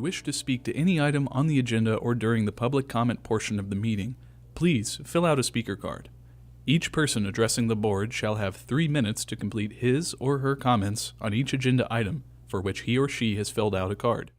wish to speak to any item on the agenda or during the public comment portion of the meeting, please fill out a speaker card. Each person addressing the board shall have 3 minutes to complete his or her comments on each agenda item for which he or she has filled out a card.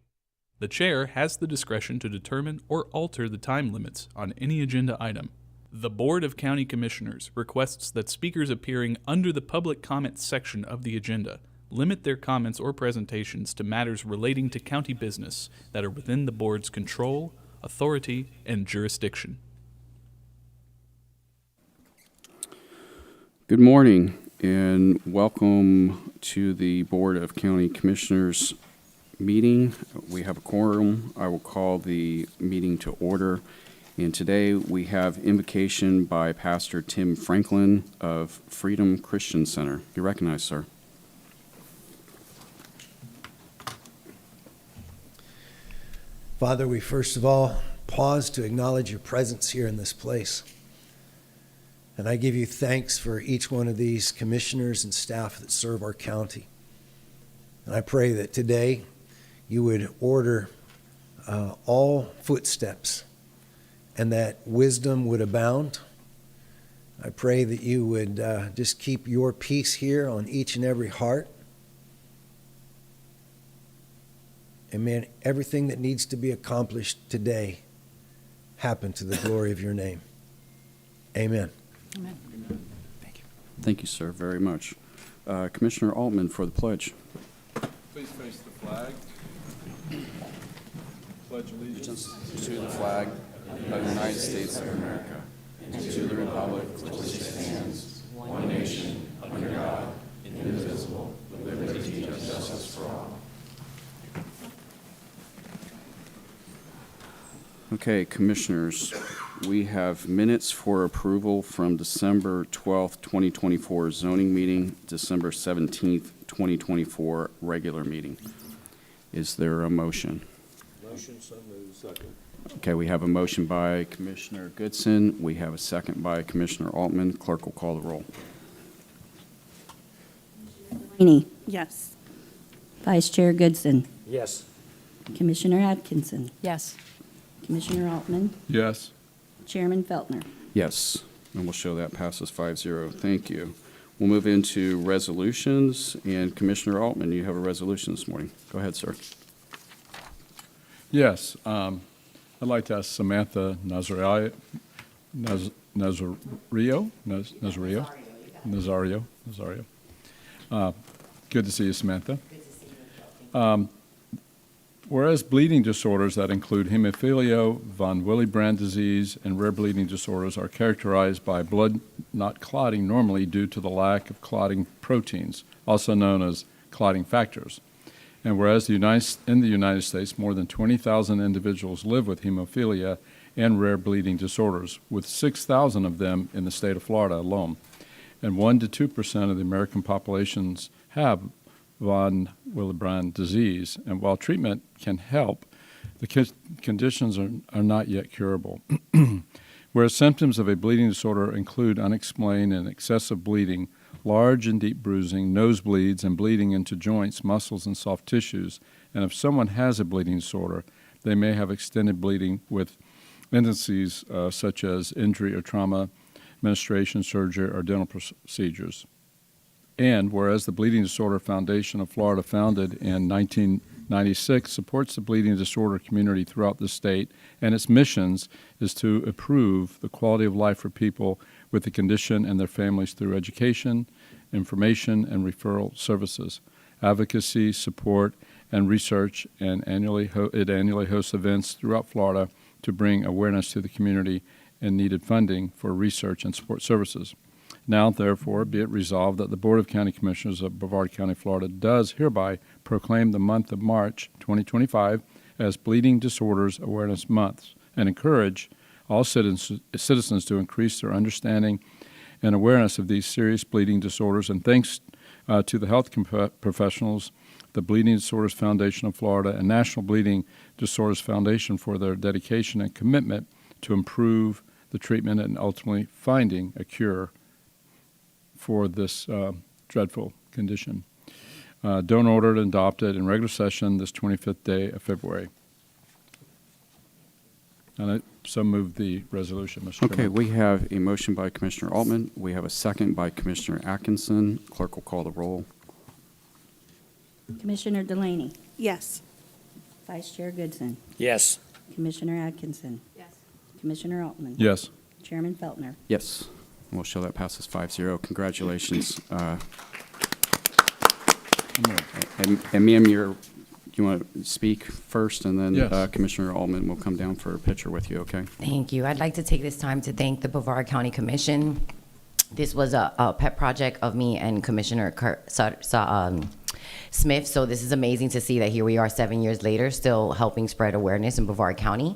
The chair has the discretion to determine or alter the time limits on any agenda item. The Board of County Commissioners requests that speakers appearing under the public comment section of the agenda limit their comments or presentations to matters relating to county business that are within the board's control, authority, and jurisdiction. Good morning and welcome to the Board of County Commissioners meeting. We have a quorum. I will call the meeting to order. And today we have invocation by Pastor Tim Franklin of Freedom Christian Center. You're recognized, sir. Father, we first of all pause to acknowledge your presence here in this place. And I give you thanks for each one of these commissioners and staff that serve our county. And I pray that today you would order all footsteps and that wisdom would abound. I pray that you would just keep your peace here on each and every heart. And may everything that needs to be accomplished today happen to the glory of your name. Amen. Amen. Thank you. Thank you, sir, very much. Commissioner Altman for the pledge. Please face the flag. Pledge allegiance To the flag of the United States of America and to the republic for which it stands, one nation, under God, indivisible, with liberty and justice for all. Okay, Commissioners, we have minutes for approval from December 12th, 2024 zoning meeting, December 17th, 2024 regular meeting. Is there a motion? Motion, so moved. Second. Okay, we have a motion by Commissioner Goodson. We have a second by Commissioner Altman. Clerk will call the roll. Rainey. Yes. Vice Chair Goodson. Yes. Commissioner Atkinson. Yes. Commissioner Altman. Yes. Chairman Feltner. Yes, and we'll show that passes 5-0. Thank you. We'll move into resolutions, and Commissioner Altman, you have a resolution this morning. Go ahead, sir. Yes. I'd like to ask Samantha Nazario. Good to see you, Samantha. Whereas bleeding disorders that include hemophilia, von Willebrand disease, and rare bleeding disorders are characterized by blood not clotting normally due to the lack of clotting proteins, also known as clotting factors. And whereas in the United States, more than 20,000 individuals live with hemophilia and rare bleeding disorders, with 6,000 of them in the state of Florida alone. And 1% to 2% of the American populations have von Willebrand disease, and while treatment can help, the conditions are not yet curable. Whereas symptoms of a bleeding disorder include unexplained and excessive bleeding, large and deep bruising, nosebleeds, and bleeding into joints, muscles, and soft tissues, and if someone has a bleeding disorder, they may have extended bleeding with indices such as injury or trauma, administration, surgery, or dental procedures. And whereas the Bleeding Disorder Foundation of Florida, founded in 1996, supports the bleeding disorder community throughout the state, and its missions is to improve the quality of life for people with the condition and their families through education, information, and referral services, advocacy, support, and research, and it annually hosts events throughout Florida to bring awareness to the community and needed funding for research and support services. Now, therefore, be it resolved that the Board of County Commissioners of Brevard County, Florida, does hereby proclaim the month of March 2025 as Bleeding Disorders Awareness Month and encourage all citizens to increase their understanding and awareness of these serious bleeding disorders. And thanks to the health professionals, the Bleeding Disorders Foundation of Florida, and National Bleeding Disorders Foundation for their dedication and commitment to improve the treatment and ultimately finding a cure for this dreadful condition. Don't order it and adopt it in regular session this 25th day of February. And I so move the resolution, Mr. Chairman. Okay, we have a motion by Commissioner Altman. We have a second by Commissioner Atkinson. Clerk will call the roll. Commissioner Delaney. Yes. Vice Chair Goodson. Yes. Commissioner Atkinson. Yes. Commissioner Altman. Yes. Chairman Feltner. Yes. We'll show that passes 5-0. Congratulations. And ma'am, you want to speak first, and then Yes. Commissioner Altman will come down for a picture with you, okay? Thank you. I'd like to take this time to thank the Brevard County Commission. This was a pet project of me and Commissioner Smith, so this is amazing to see that here we are 7 years later, still helping spread awareness in Brevard County.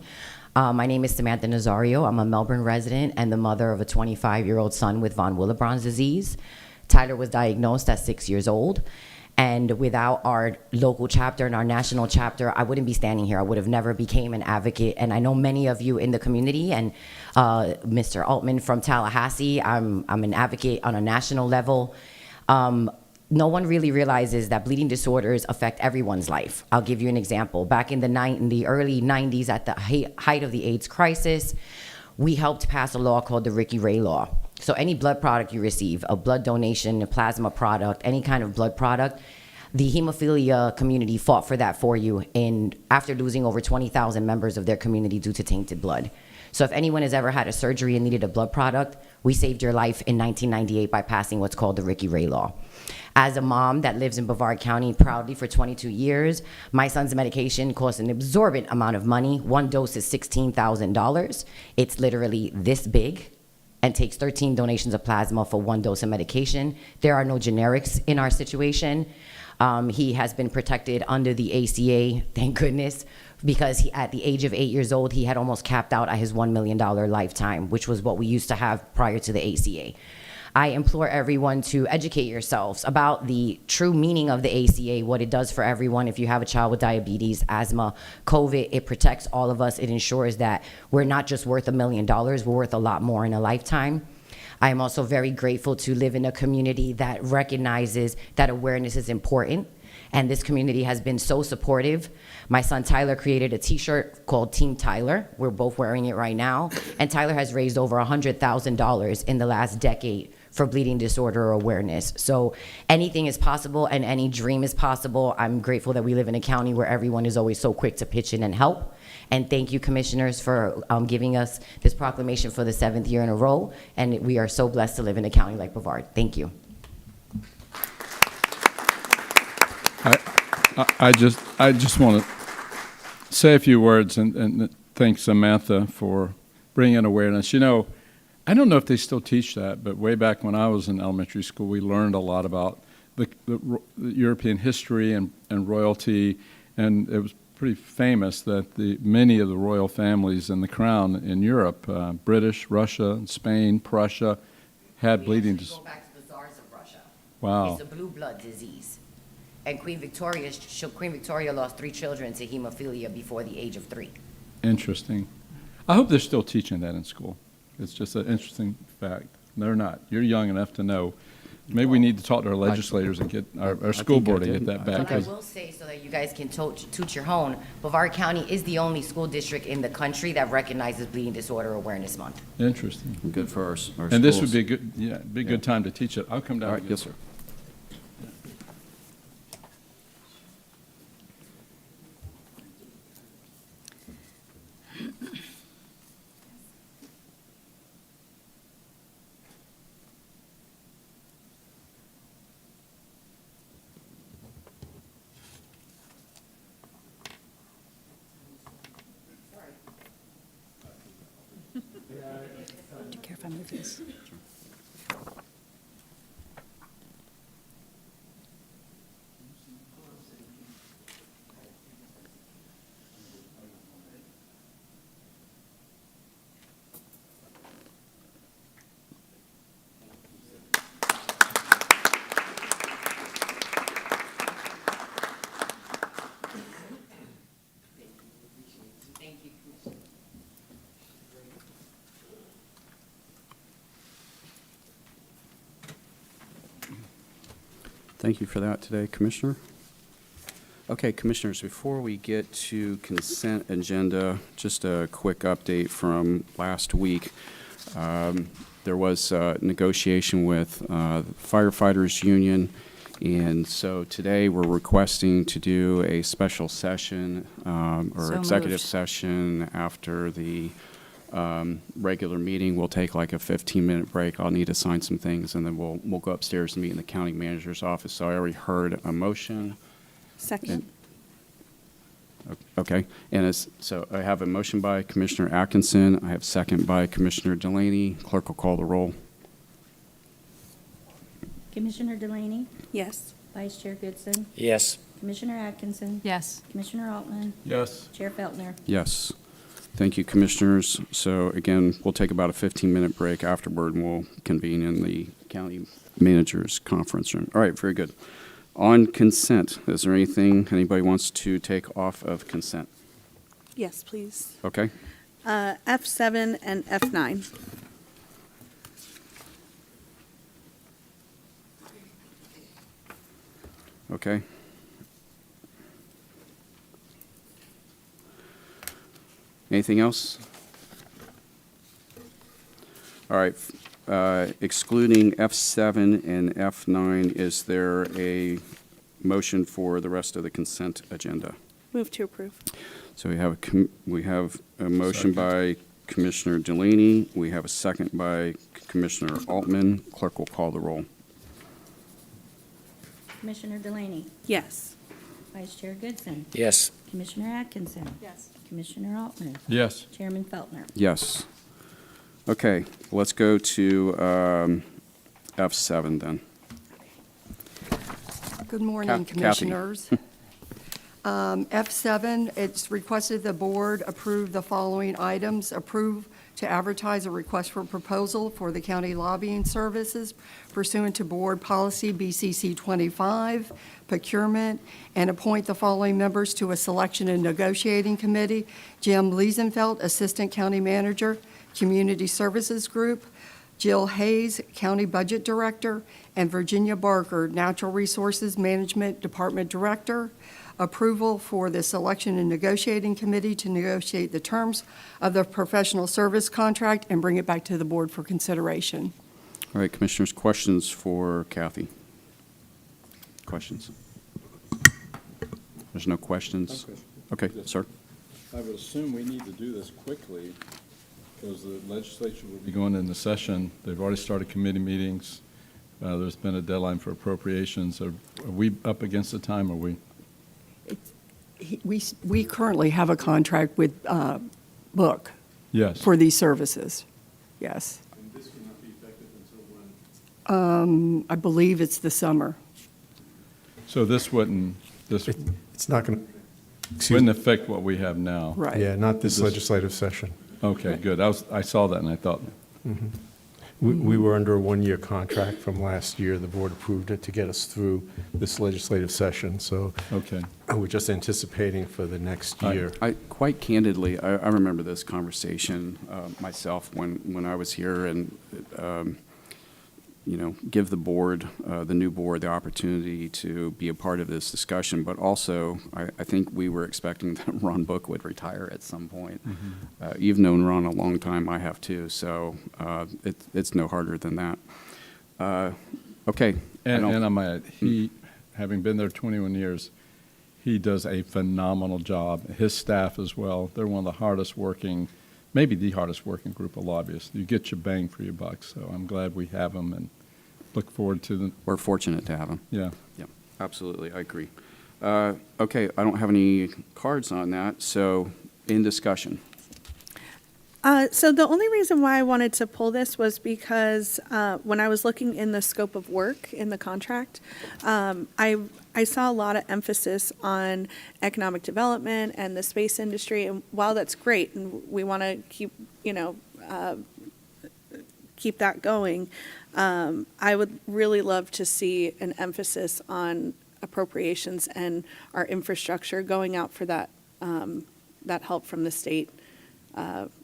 My name is Samantha Nazario. I'm a Melbourne resident and the mother of a 25-year-old son with von Willebrand's disease. Tyler was diagnosed at 6 years old. And without our local chapter and our national chapter, I wouldn't be standing here. I would have never became an advocate. And I know many of you in the community, and Mr. Altman from Tallahassee, I'm an advocate on a national level. No one really realizes that bleeding disorders affect everyone's life. I'll give you an example. Back in the early 90s, at the height of the AIDS crisis, we helped pass a law called the Ricky Ray Law. So any blood product you receive, a blood donation, a plasma product, any kind of blood product, the hemophilia community fought for that for you after losing over 20,000 members of their community due to tainted blood. So if anyone has ever had a surgery and needed a blood product, we saved your life in 1998 by passing what's called the Ricky Ray Law. As a mom that lives in Brevard County proudly for 22 years, my son's medication costs an exorbitant amount of money. One dose is $16,000. It's literally this big and takes 13 donations of plasma for one dose of medication. There are no generics in our situation. He has been protected under the ACA, thank goodness, because at the age of 8 years old, he had almost capped out at his $1 million lifetime, which was what we used to have prior to the ACA. I implore everyone to educate yourselves about the true meaning of the ACA, what it does for everyone. If you have a child with diabetes, asthma, COVID, it protects all of us. It ensures that we're not just worth $1 million, we're worth a lot more in a lifetime. I am also very grateful to live in a community that recognizes that awareness is important. And this community has been so supportive. My son Tyler created a t-shirt called Team Tyler. We're both wearing it right now. And Tyler has raised over $100,000 in the last decade for bleeding disorder awareness. So anything is possible and any dream is possible. I'm grateful that we live in a county where everyone is always so quick to pitch in and help. And thank you, commissioners, for giving us this proclamation for the 7th year in a row. And we are so blessed to live in a county like Brevard. Thank you. I just want to say a few words and thank Samantha for bringing awareness. You know, I don't know if they still teach that, but way back when I was in elementary school, we learned a lot about the European history and royalty, and it was pretty famous that many of the royal families in the crown in Europe, British, Russia, Spain, Prussia, had bleeding disorders. Go back to the Tsars of Russia. Wow. It's a blue blood disease. And Queen Victoria lost 3 children to hemophilia before the age of 3. Interesting. I hope they're still teaching that in school. It's just an interesting fact. They're not. You're young enough to know. Maybe we need to talk to our legislators and get our school think I board to did. get that I back. But I 'Cause will say, so that you guys can toot your horn, Brevard County is the only school district in the country that recognizes Bleeding Disorder Awareness Month. Interesting. Good for our schools. And this would be a good time to teach it. I'll come down. All right, and yes, get sir. Do you care if I move this? Thank you. Thank you for that today, Commissioner. Okay, Commissioners, before we get to consent agenda, just a quick update from last week. There was negotiation with firefighters union, and so today we're requesting to do a special session or So executive moved. session after the regular meeting. We'll take like a 15-minute break. I'll need to sign some things, and then we'll go upstairs and meet in the county manager's office. So I already heard a motion. Second. Okay, and so I have a motion by Commissioner Atkinson. I have second by Commissioner Delaney. Clerk will call the roll. Commissioner Delaney, Yes. Vice Chair Goodson, Yes. Commissioner Atkinson, Yes. Commissioner Altman, Yes. Chair Feltner. Yes. Thank you, Commissioners. So again, we'll take about a 15-minute break afterward, and we'll convene in the county manager's conference room. All right, very good. On consent, is there anything anybody wants to take off of consent? Yes, please. Okay? F7 and F9. Okay. Anything else? All right, excluding F7 and F9, is there a motion for the rest of the consent agenda? Move to approve. So we have a motion by Commissioner Delaney. We have a second by Commissioner Altman. Clerk will call the roll. Commissioner Delaney, Yes. Vice Chair Goodson, Yes. Commissioner Atkinson, Yes. Commissioner Altman, Yes. Chairman Feltner. Yes. Okay, let's go to F7 then. Good morning, Kathy. Commissioners. F7, it's requested the board approve the following items. Approve to advertise a request for proposal for the county lobbying services pursuant to Board Policy BCC 25, procurement, and appoint the following members to a selection and negotiating committee. Jim Liesenfeld, Assistant County Manager, Community Services Group, Jill Hayes, County Budget Director, and Virginia Barker, Natural Resources Management Department Director. Approval for the Selection and Negotiating Committee to negotiate the terms of the professional service contract and bring it back to the board for consideration. All right, Commissioners, questions for Kathy? Questions? There's no questions? Okay, sir. I would assume we need to do this quickly because the legislature will be going into session. They've already started committee meetings. There's been a deadline for appropriations. Are we up against the time, or are we? We currently have a contract with Book Yes. for these services. Yes. And this cannot be effective until when? I believe it's the summer. So this wouldn't It's not going to, wouldn't affect what we have now? Right. yeah, not this This- legislative session. Okay, good. I saw that and I thought, We were under a one-year contract from last year. The board approved it to get us through this legislative session, so okay. we're just anticipating for the next year. I quite candidly, I remember this conversation myself when I was here, and give the board, the new board, the opportunity to be a part of this discussion. But also, I think we were expecting that Ron Book would retire at some point. You've known Ron a long time, I have too, so it's no harder than that. Okay. And I might add, he, having been there 21 years, he does a phenomenal job. His staff as well. They're one of the hardest working, maybe the hardest working group of lobbyists. You get your bang for your buck, so I'm glad we have them and look forward to the, We're fortunate to have him. yeah. Yeah, absolutely, I agree. Okay, I don't have any cards on that, so in discussion. So the only reason why I wanted to pull this was because when I was looking in the scope of work in the contract, I saw a lot of emphasis on economic development and the space industry. And while that's great, and we want to keep, keep that going, I would really love to see an emphasis on appropriations and our infrastructure going out for that, that help from the state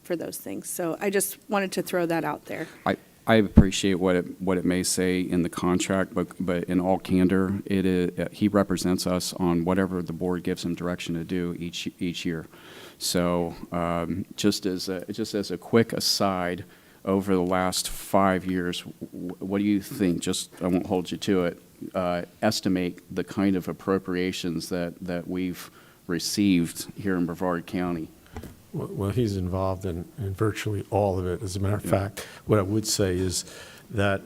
for those things. So I just wanted to throw that out there. I appreciate what it may say in the contract, but in all candor, he represents us on whatever the board gives him direction to do each year. So just as a quick aside, over the last 5 years, what do you think? Just, I won't hold you to it. Estimate the kind of appropriations that we've received here in Brevard County. Well, he's involved in virtually all of it. As a matter of fact, what I would say is that,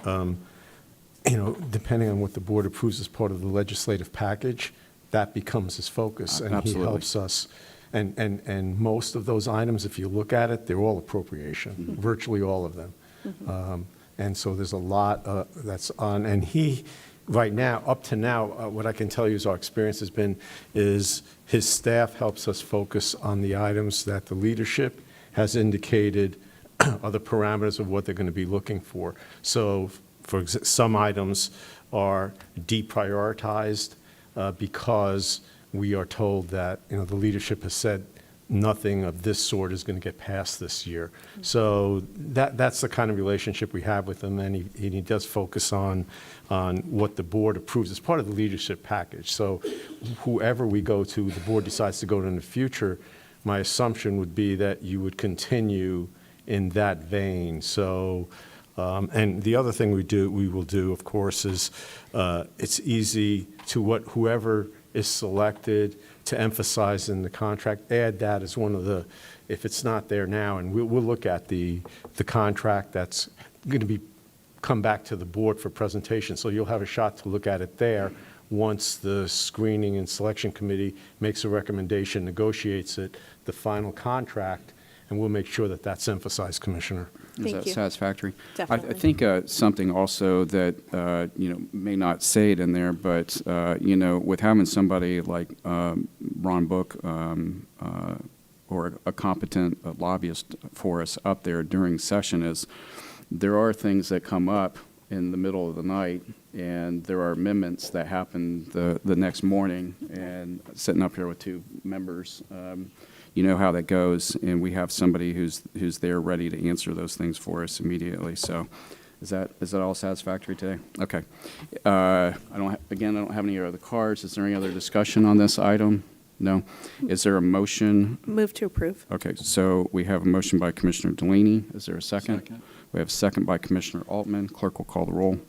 depending on what the board approves as part of the legislative package, that becomes his focus, and Absolutely. he helps us. And most of those items, if you look at it, they're all appropriation, virtually all of them. And so there's a lot that's on, and he, right now, up to now, what I can tell you is our experience has been, is his staff helps us focus on the items that the leadership has indicated are the parameters of what they're going to be looking for. So some items are deprioritized because we are told that, the leadership has said nothing of this sort is going to get passed this year. So that's the kind of relationship we have with him, and he does focus on what the board approves as part of the leadership package. So whoever we go to, the board decides to go to in the future, my assumption would be that you would continue in that vein. So, and the other thing we will do, of course, is it's easy to whoever is selected to emphasize in the contract, add that as one of the, if it's not there now, and we'll look at the contract that's going to come back to the board for presentation. So you'll have a shot to look at it there once the screening and selection committee makes a recommendation, negotiates it, the final contract, and we'll make sure that that's emphasized, Commissioner. Is Thank that you. satisfactory? Definitely. I think something also that, may not say it in there, but, with having somebody like Ron Book or a competent lobbyist for us up there during session is there are things that come up in the middle of the night, and there are amendments that happen the next morning, and sitting up here with two members, you know how that goes, and we have somebody who's there ready to answer those things for us immediately. So is that all satisfactory today? Okay. I don't have any other cards. Is there any other discussion on this item? No. Is there a motion? Move to approve. Okay, so we have a motion by Commissioner Delaney. Is there a second? Second. We have a second by Commissioner Altman. Clerk will call the roll.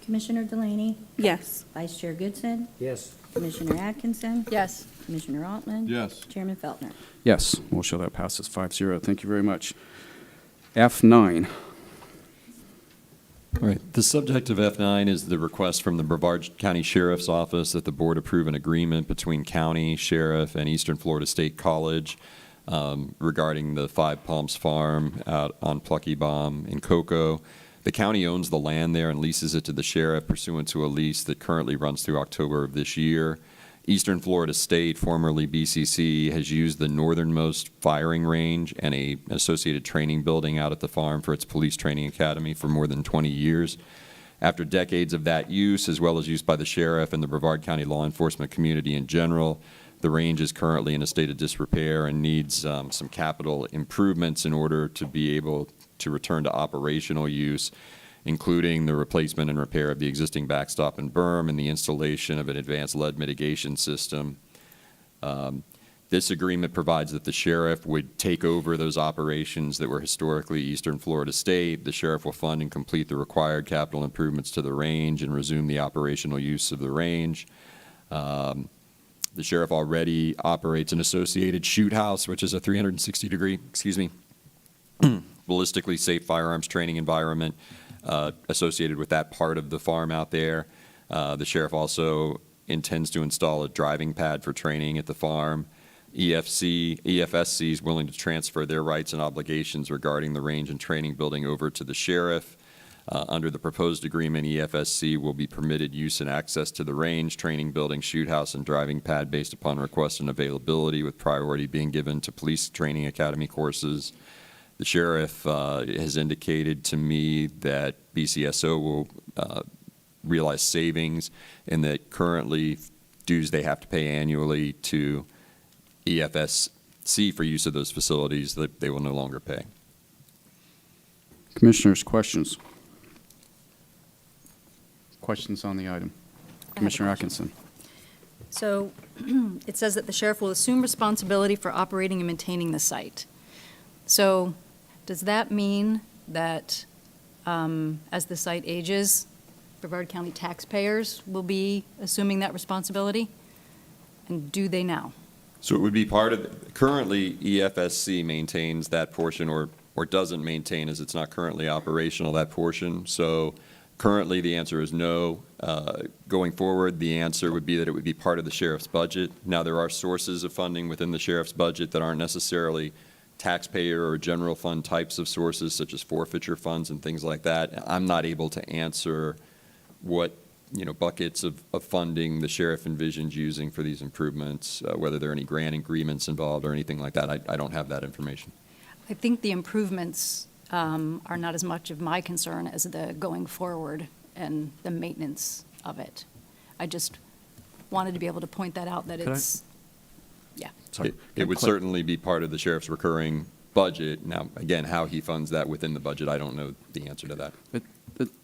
Commissioner Delaney, Yes. Vice Chair Goodson, Yes. Commissioner Atkinson, Yes. Commissioner Altman. Yes. Chairman Feltner. Yes, we'll show that passes 5-0. Thank you very much. F9. All right. The subject of F9 is the request from the Brevard County Sheriff's Office that the board approve an agreement between county, sheriff, and Eastern Florida State College regarding the Five Palms Farm out on Plucky Bomb in Cocoa. The county owns the land there and leases it to the sheriff pursuant to a lease that currently runs through October of this year. Eastern Florida State, formerly BCC, has used the northernmost firing range and an associated training building out at the farm for its police training academy for more than 20 years. After decades of that use, as well as use by the sheriff and the Brevard County law enforcement community in general, the range is currently in a state of disrepair and needs some capital improvements in order to be able to return to operational use, including the replacement and repair of the existing backstop and berm and the installation of an advanced lead mitigation system. This agreement provides that the sheriff would take over those operations that were historically Eastern Florida State. The sheriff will fund and complete the required capital improvements to the range and resume the operational use of the range. The sheriff already operates an associated shoot house, which is a 360-degree, ballistically safe firearms training environment associated with that part of the farm out there. The sheriff also intends to install a driving pad for training at the farm. EFSC is willing to transfer their rights and obligations regarding the range and training building over to the sheriff. Under the proposed agreement, EFSC will be permitted use and access to the range, training building, shoot house, and driving pad based upon request and availability, with priority being given to police training academy courses. The sheriff has indicated to me that BCSO will realize savings, and that currently dues they have to pay annually to EFSC for use of those facilities that they will no longer pay. Commissioners, questions? Questions on the item? Commissioner Atkinson. So it says that the sheriff will assume responsibility for operating and maintaining the site. So does that mean that as the site ages, Brevard County taxpayers will be assuming that responsibility? And do they now? So it would be part of, currently EFSC maintains that portion or doesn't maintain, as it's not currently operational, that portion. So currently the answer is no. Going forward, the answer would be that it would be part of the sheriff's budget. Now, there are sources of funding within the sheriff's budget that aren't necessarily taxpayer or general fund types of sources, such as forfeiture funds and things like that. I'm not able to answer what buckets of funding the sheriff envisions using for these improvements, whether there are any grant agreements involved or anything like that. I don't have that information. I think the improvements are not as much of my concern as the going forward and the maintenance of it. I just wanted to be able to point that out, that Could I- it's, yeah. Sorry. It would certainly be part of the sheriff's recurring budget. Now, again, how he funds that within the budget, I don't know the answer to that.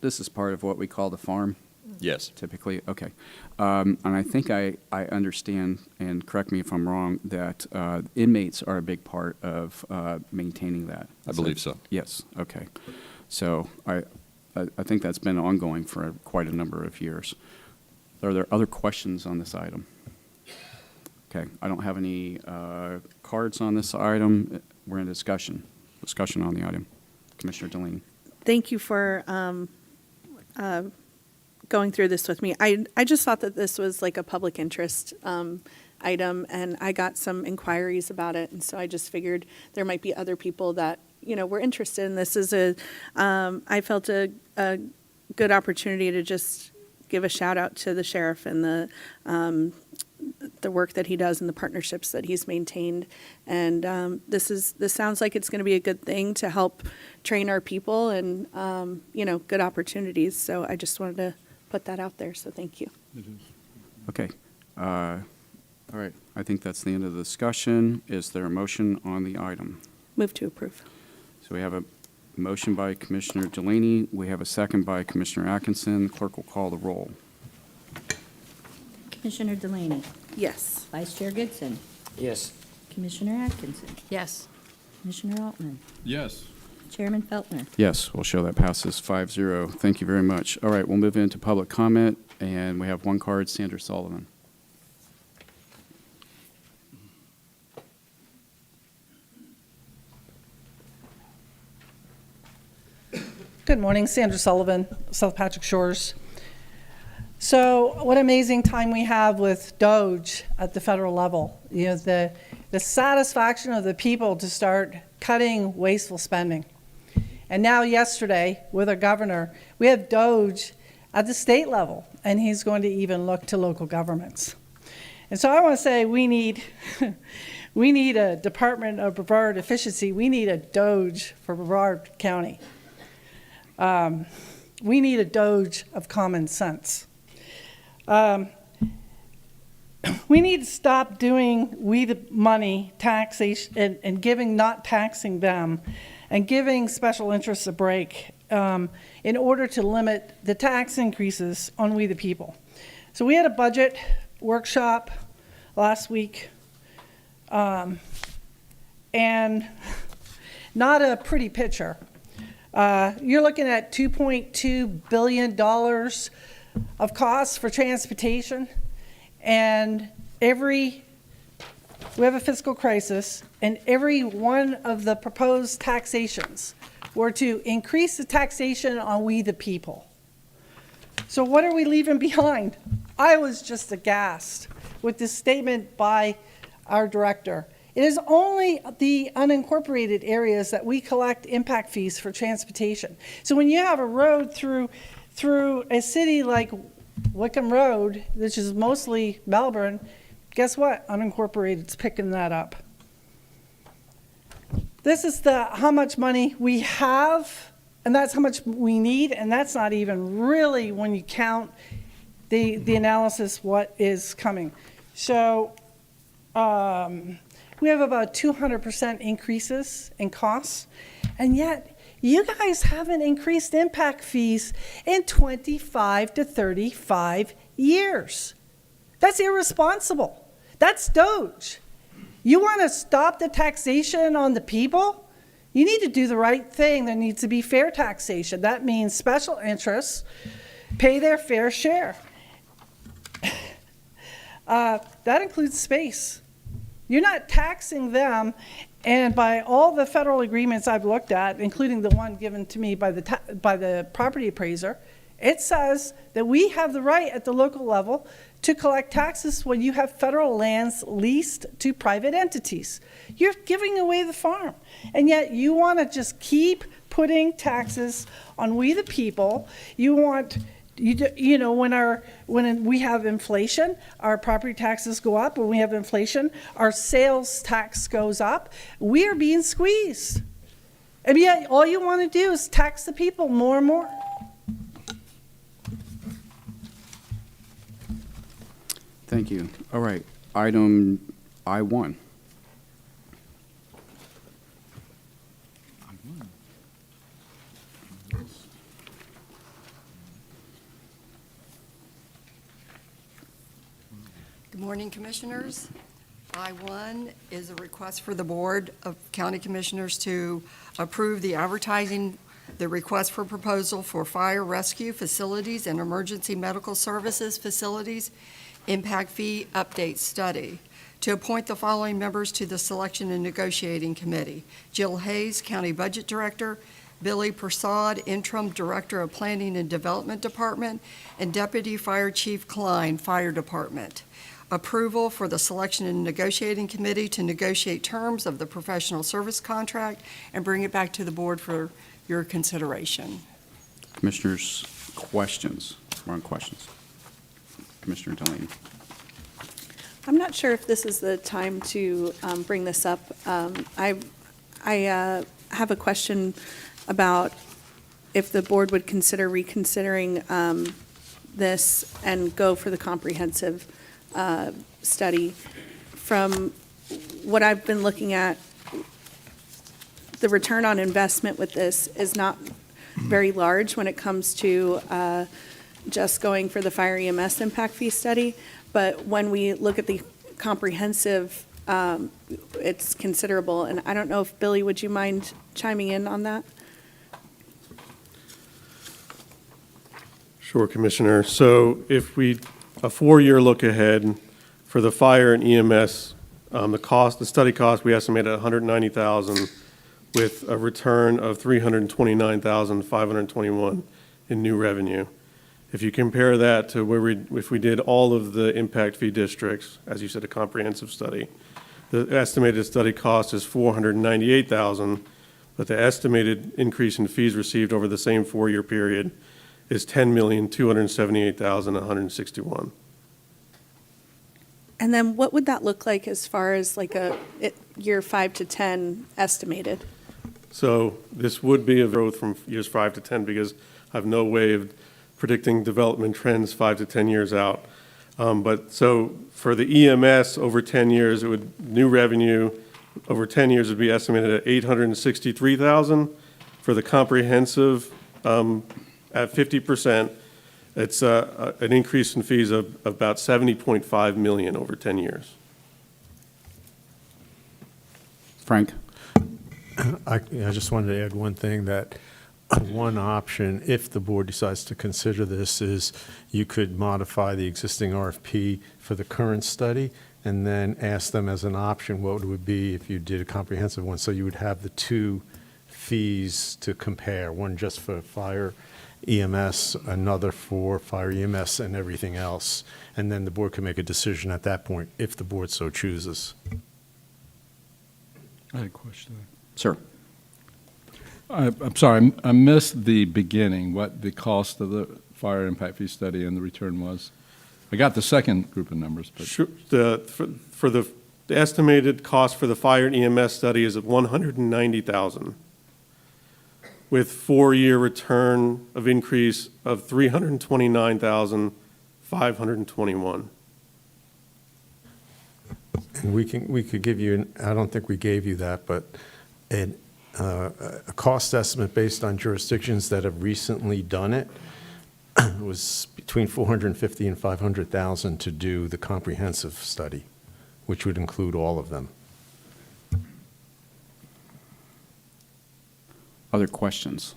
This is part of what we call the farm, Yes. typically? Okay. And I think I understand, and correct me if I'm wrong, that inmates are a big part of maintaining that. I believe so. Yes, okay. So I think that's been ongoing for quite a number of years. Are there other questions on this item? Okay, I don't have any cards on this item. We're in discussion on the item. Commissioner Delaney. Thank you for going through this with me. I just thought that this was like a public interest item, and I got some inquiries about it, and so I just figured there might be other people that, were interested in this. I felt a good opportunity to just give a shout out to the sheriff and the work that he does and the partnerships that he's maintained. And this sounds like it's going to be a good thing to help train our people and, good opportunities. So I just wanted to put that out there. So thank you. Okay. All right. I think that's the end of the discussion. Is there a motion on the item? Move to approve. So we have a motion by Commissioner Delaney. We have a second by Commissioner Atkinson. Clerk will call the roll. Commissioner Delaney. Yes. Vice Chair Goodson. Yes. Commissioner Atkinson. Yes. Commissioner Altman. Yes. Chairman Feltner. Yes, we'll show that passes 5-0. Thank you very much. All right, we'll move into public comment, and we have one card, Sandra Sullivan. Good morning, Sandra Sullivan, South Patrick Shores. So what amazing time we have with DOGE at the federal level. The satisfaction of the people to start cutting wasteful spending. And now yesterday, with our governor, we have DOGE at the state level, and he's going to even look to local governments. And so I want to say we need a Department of Brevard Efficiency. We need a DOGE for Brevard County. We need a DOGE of common sense. We need to stop doing we the money taxation and not taxing them and giving special interests a break in order to limit the tax increases on we the people. So we had a budget workshop last week, and not a pretty picture. You're looking at $2.2 billion of costs for transportation, and we have a fiscal crisis, and every one of the proposed taxations were to increase the taxation on we the people. So what are we leaving behind? I was just aghast with this statement by our director. It is only the unincorporated areas that we collect impact fees for transportation. So when you have a road through a city like Wickham Road, which is mostly Melbourne, guess what? Unincorporated's picking that up. This is how much money we have, and that's how much we need, and that's not even really when you count the analysis what is coming. So we have about 200% increases in costs, and yet You guys haven't increased impact fees in 25 to 35 years. That's irresponsible. That's Doge. You want to stop the taxation on the people? You need to do the right thing. There needs to be fair taxation. That means special interests pay their fair share. That includes space. You're not taxing them, and by all the federal agreements I've looked at, including the one given to me by the property appraiser, it says that we have the right at the local level to collect taxes when you have federal lands leased to private entities. You're giving away the farm, and yet you want to just keep putting taxes on we the people. You want, you know, when we have inflation, our property taxes go up. When we have inflation, our sales tax goes up. We are being squeezed, and yet all you want to do is tax the people more and more. Thank you. All right, item I1. Good morning, Commissioners. I1 is a request for the Board of County Commissioners to approve the advertising, the request for proposal for fire rescue facilities and emergency medical services facilities impact fee update study, to appoint the following members to the Selection and Negotiating Committee: Jill Hayes, County Budget Director; Billy Prasad, Interim Director of Planning and Development Department; and Deputy Fire Chief Klein, Fire Department. Approval for the Selection and Negotiating Committee to negotiate terms of the professional service contract and bring it back to the board for your consideration. Commissioners, questions? We're on questions. Commissioner Delaney. I'm not sure if this is the time to bring this up. I have a question about if the board would consider reconsidering this and go for the comprehensive study. From what I've been looking at, the return on investment with this is not very large when it comes to just going for the fire EMS impact fee study. But when we look at the comprehensive, it's considerable. And I don't know if, Billy, would you mind chiming in on that? Sure, Commissioner. So if a 4-year look ahead for the fire and EMS, the study cost, we estimate at $190,000 with a return of $329,521 in new revenue. If you compare that to if we did all of the impact fee districts, as you said, a comprehensive study, the estimated study cost is $498,000, but the estimated increase in fees received over the same 4-year period is $10,278,161. And then what would that look like as far as like year 5 to 10 estimated? So this would be a growth from years 5 to 10 because I have no way of predicting development trends 5 to 10 years out. But so for the EMS over 10 years, new revenue over 10 years would be estimated at $863,000. For the comprehensive, at 50%, it's an increase in fees of about $70.5 million over 10 years. Frank? I just wanted to add one thing, that one option, if the board decides to consider this, is you could modify the existing RFP for the current study and then ask them as an option what it would be if you did a comprehensive one. So you would have the two fees to compare, one just for fire EMS, another for fire EMS and everything else. And then the board can make a decision at that point if the board so chooses. I had a question. Sir. I'm sorry, I missed the beginning, what the cost of the fire impact fee study and the return was. I got the second group of numbers, but. Sure. For the estimated cost for the fire and EMS study is at $190,000, with 4-year return of increase of $329,521. And we could give you, I don't think we gave you that, but a cost estimate based on jurisdictions that have recently done it. It was between $450,000 and $500,000 to do the comprehensive study, which would include all of them. Other questions?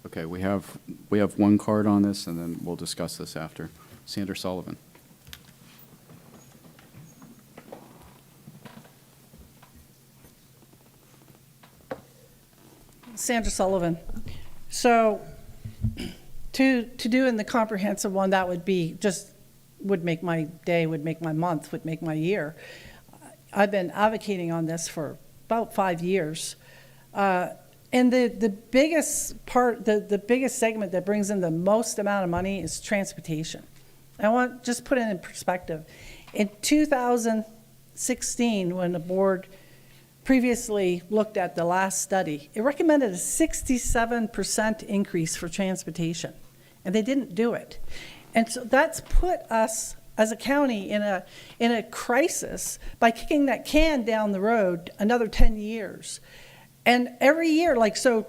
Okay, we have one card on this, and then we'll discuss this after. Sandra Sullivan. Sandra Sullivan. So to do in the comprehensive one, that would be would make my day, would make my month, would make my year. I've been advocating on this for about 5 years. And the biggest part, the biggest segment that brings in the most amount of money is transportation. I want just put it in perspective. In 2016, when the board previously looked at the last study, it recommended a 67% increase for transportation, and they didn't do it. And so that's put us as a county in a crisis by kicking that can down the road another 10 years. And every year, so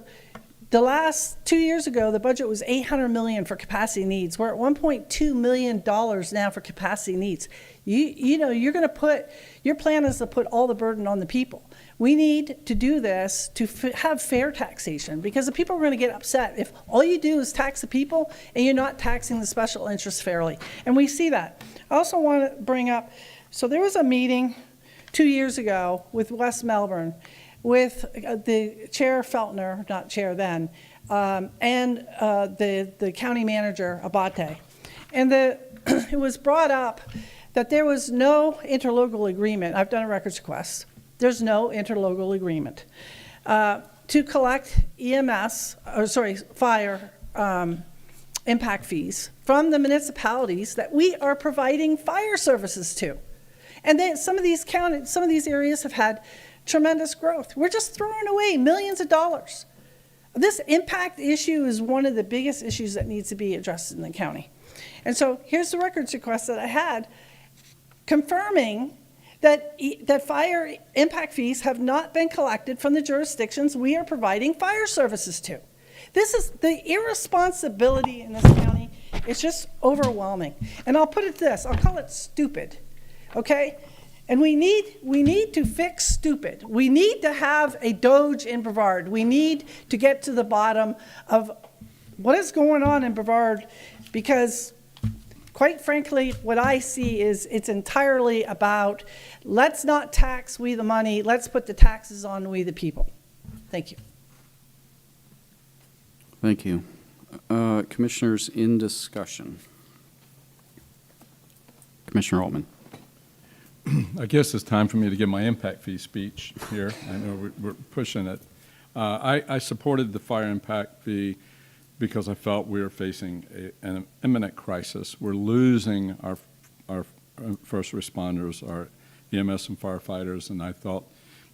the last 2 years ago, the budget was $800 million for capacity needs. We're at $1.2 million now for capacity needs. You're going to your plan is to put all the burden on the people. We need to do this to have fair taxation, because the people are going to get upset if all you do is tax the people and you're not taxing the special interests fairly. And we see that. I also want to bring up, so there was a meeting 2 years ago with West Melbourne with the Chair Feltner, not Chair then, and the county manager, Abate. And it was brought up that there was no interlocal agreement. I've done a records request. There's no interlocal agreement to collect fire impact fees from the municipalities that we are providing fire services to. And then some of these areas have had tremendous growth. We're just throwing away millions of dollars. This impact issue is one of the biggest issues that needs to be addressed in the county. And so here's the records request that I had, confirming that fire impact fees have not been collected from the jurisdictions we are providing fire services to. This is the irresponsibility in this county. It's just overwhelming. And I'll put it this, I'll call it stupid, okay? And we need to fix stupid. We need to have a Doge in Brevard. We need to get to the bottom of what is going on in Brevard, because quite frankly, what I see is it's entirely about, let's not tax we the money, let's put the taxes on we the people. Thank you. Thank you. Commissioners in discussion. Commissioner Altman. I guess it's time for me to give my impact fee speech here. I know we're pushing it. I supported the fire impact fee because I felt we were facing an imminent crisis. We're losing our first responders, our EMS and firefighters, and I thought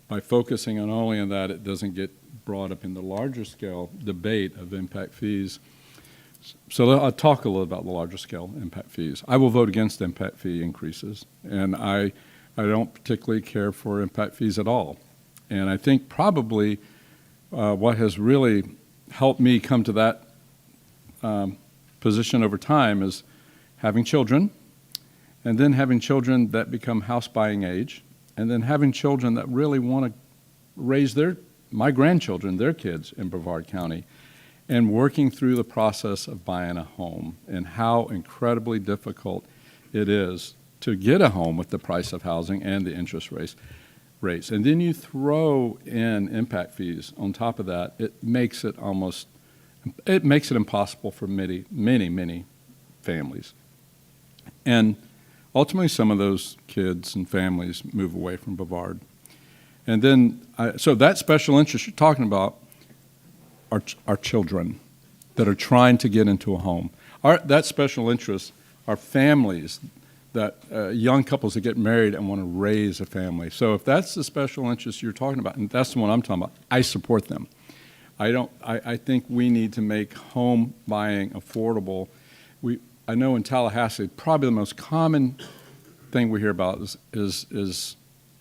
by focusing on only on that, it doesn't get brought up in the larger scale debate of impact fees. So I'll talk a little about the larger scale impact fees. I will vote against impact fee increases, and I don't particularly care for impact fees at all. And I think probably what has really helped me come to that position over time is having children, and then having children that become house buying age, and then having children that really want to raise my grandchildren, their kids in Brevard County, and working through the process of buying a home and how incredibly difficult it is to get a home with the price of housing and the interest rates. And then you throw in impact fees on top of that, it makes it impossible for many, many, many families. And ultimately, some of those kids and families move away from Brevard. And then, so that special interest you're talking about are children that are trying to get into a home. That special interest are families, that young couples that get married and want to raise a family. So if that's the special interest you're talking about, and that's the one I'm talking about, I support them. I think we need to make home buying affordable. I know in Tallahassee, probably the most common thing we hear about is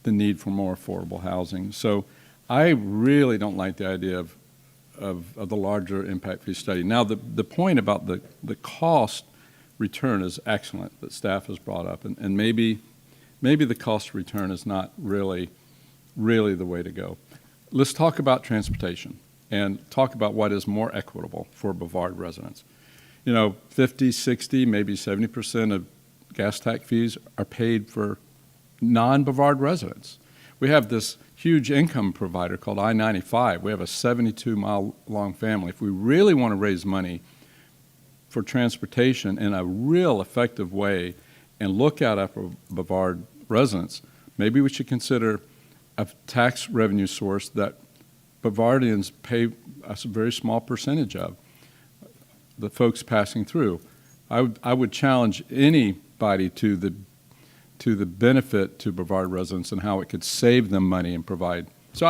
the need for more affordable housing. So I really don't like the idea of the larger impact fee study. Now, the point about the cost return is excellent that staff has brought up, and maybe the cost return is not really the way to go. Let's talk about transportation and talk about what is more equitable for Brevard residents. 50, 60, maybe 70% of gas tax fees are paid for non-Brevard residents. We have this huge income provider called I-95. We have a 72-mile-long family. If we really want to raise money for transportation in a real effective way and look out after Brevard residents, maybe we should consider a tax revenue source that Brevardians pay a very small percentage of, the folks passing through. I would challenge anybody to the benefit to Brevard residents and how it could save them money and provide. So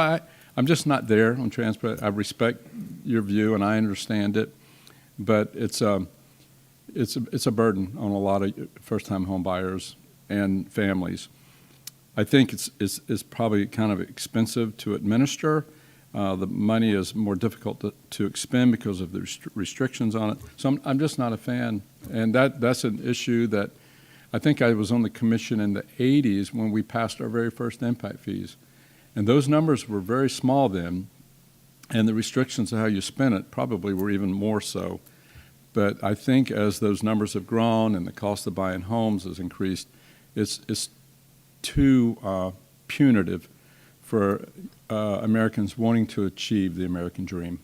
I'm just not there on transport. I respect your view and I understand it, but it's a burden on a lot of first-time home buyers and families. I think it's probably kind of expensive to administer. The money is more difficult to expend because of the restrictions on it. So I'm just not a fan. And that's an issue that I think I was on the commission in the 80s when we passed our very first impact fees. And those numbers were very small then, and the restrictions on how you spent it probably were even more so. But I think as those numbers have grown and the cost of buying homes has increased, it's too punitive for Americans wanting to achieve the American dream.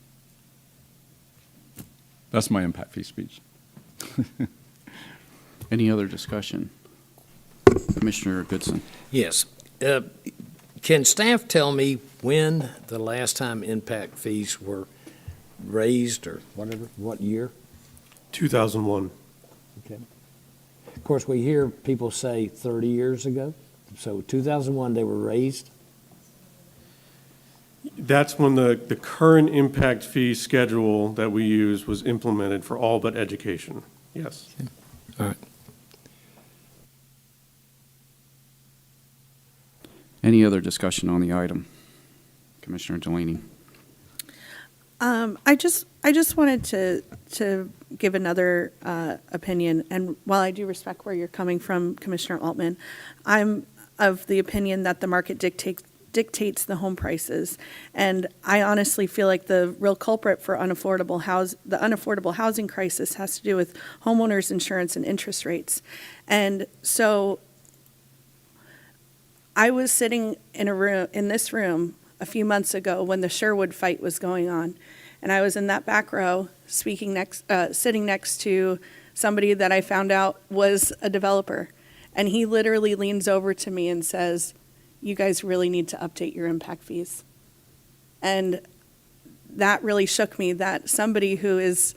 That's my impact fee speech. Any other discussion? Commissioner Goodson. Yes. Can staff tell me when the last time impact fees were raised or whatever, what year? 2001. Okay. Of course, we hear people say 30 years ago. So 2001, they were raised? That's when the current impact fee schedule that we use was implemented for all but education. Yes. All right. Any other discussion on the item? Commissioner Delaney. I just wanted to give another opinion, and while I do respect where you're coming from, Commissioner Altman, I'm of the opinion that the market dictates the home prices, and I honestly feel like the real culprit for the unaffordable housing crisis has to do with homeowners insurance and interest rates. And so I was sitting in this room a few months ago when the Sherwood fight was going on, and I was in that back row sitting next to somebody that I found out was a developer, and he literally leans over to me and says, "You guys really need to update your impact fees." And that really shook me, that somebody who is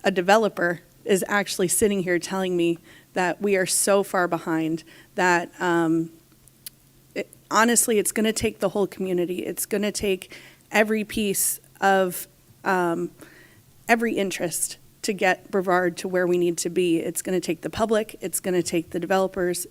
a developer is actually sitting here telling me that we are so far behind that honestly, it's going to take the whole community. It's going to take every piece of every interest to get Brevard to where we need to be. It's going to take the public. It's going to take the developers.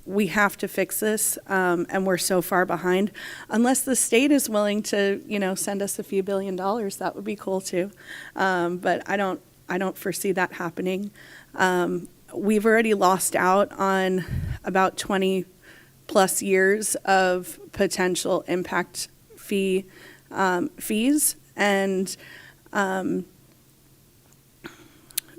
We have to fix this, and we're so far behind. Unless the state is willing to, send us a few $1 billion, that would be cool too. But I don't foresee that happening. We've already lost out on about 20 plus years of potential impact fees, and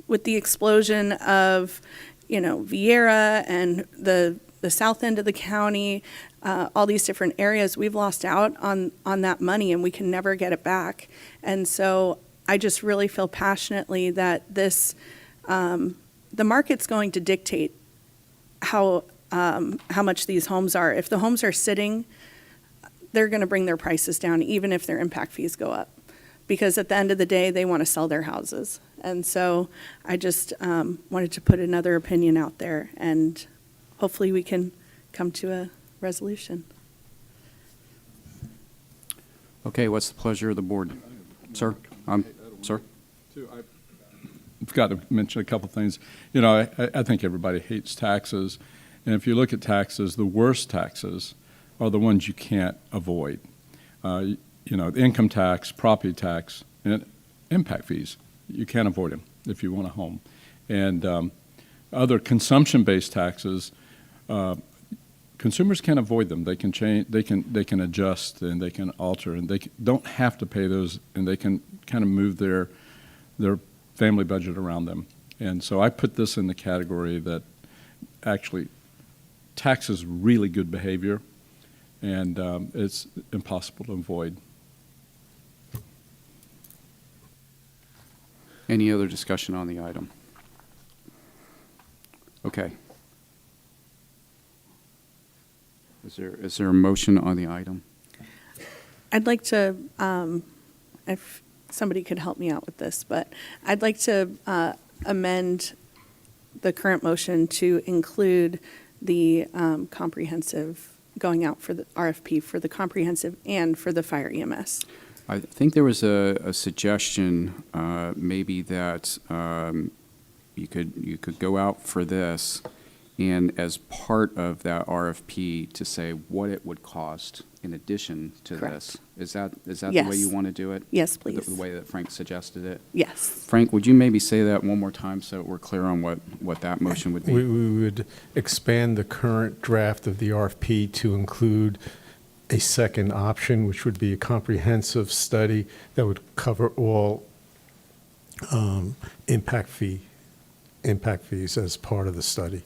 with the explosion of Vieira and the south end of the county, all these different areas, we've lost out on that money, and we can never get it back. And so I just really feel passionately that the market's going to dictate how much these homes are. If the homes are sitting, they're going to bring their prices down, even if their impact fees go up, because at the end of the day, they want to sell their houses. And so I just wanted to put another opinion out there, and hopefully we can come to a resolution. Okay, what's the pleasure of the board? Sir? Sir? I've got to mention a couple things. I think everybody hates taxes. And if you look at taxes, the worst taxes are the ones you can't avoid. the income tax, property tax, and impact fees. You can't avoid them if you want a home. And other consumption-based taxes, consumers can't avoid them. They can change, they can adjust, and they can alter, and don't have to pay those, and they can kind of move their family budget around them. And so I put this in the category that actually taxes really good behavior, and it's impossible to avoid. Any other discussion on the item? Okay. Is there a motion on the item? I'd like to, if somebody could help me out with this, but I'd like to amend the current motion to include the comprehensive, going out for the RFP for the comprehensive and for the fire EMS. I think there was a suggestion, maybe that you could go out for this, and as part of that RFP to say what it would cost in addition to Correct. this. Is that Yes. the way you want to do it? Yes, please. The way that Frank suggested it? Yes. Frank, would you maybe say that one more time so we're clear on what that motion would be? We would expand the current draft of the RFP to include a second option, which would be a comprehensive study that would cover all impact fees as part of the study.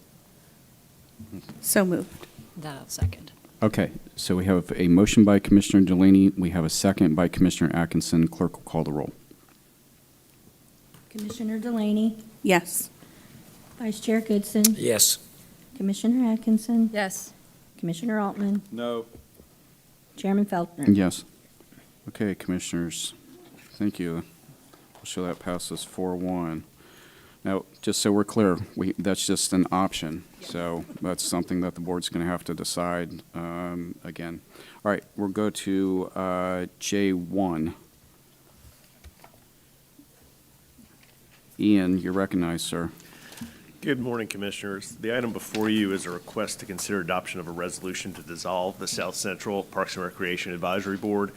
So moved. That I'll second. Okay, so we have a motion by Commissioner Delaney. We have a second by Commissioner Atkinson. Clerk will call the roll. Commissioner Delaney, Yes. Vice Chair Goodson, Yes. Commissioner Atkinson, Yes. Commissioner Altman, No. Chairman Feltner. Yes. Okay, Commissioners, thank you. We'll show that passes 4-1. Now, just so we're clear, that's just an option, so that's something that the board's going to have to decide again. All right, we'll go to J1. Ian, you're recognized, sir. Good morning, Commissioners. The item before you is a request to consider adoption of a resolution to dissolve the South Central Parks and Recreation Advisory Board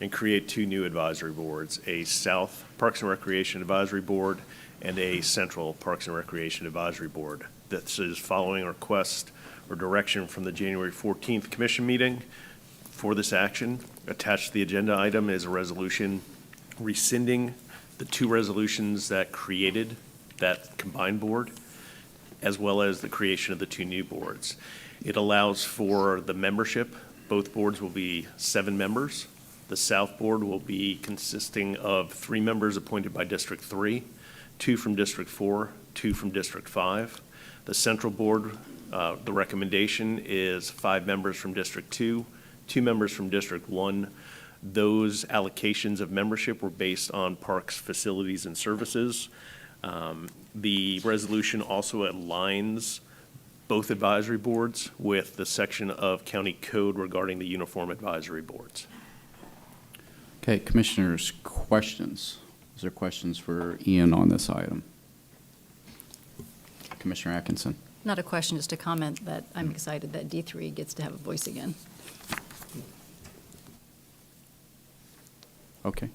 and create two new advisory boards, a South Parks and Recreation Advisory Board and a Central Parks and Recreation Advisory Board. This is following a request or direction from the January 14th Commission meeting. For this action, attached to the agenda item is a resolution rescinding the two resolutions that created that combined board, as well as the creation of the two new boards. It allows for the membership. Both boards will be 7 members. The South Board will be consisting of 3 members appointed by District 3, 2 from District 4, 2 from District 5. The Central Board, the recommendation is 5 members from District 2, 2 members from District 1. Those allocations of membership were based on parks, facilities, and services. The resolution also aligns both advisory boards with the section of county code regarding the uniform advisory boards. Okay, Commissioners, questions? Is there questions for Ian on this item? Commissioner Atkinson. Not a question, just a comment that I'm excited that D3 gets to have a voice again. Okay.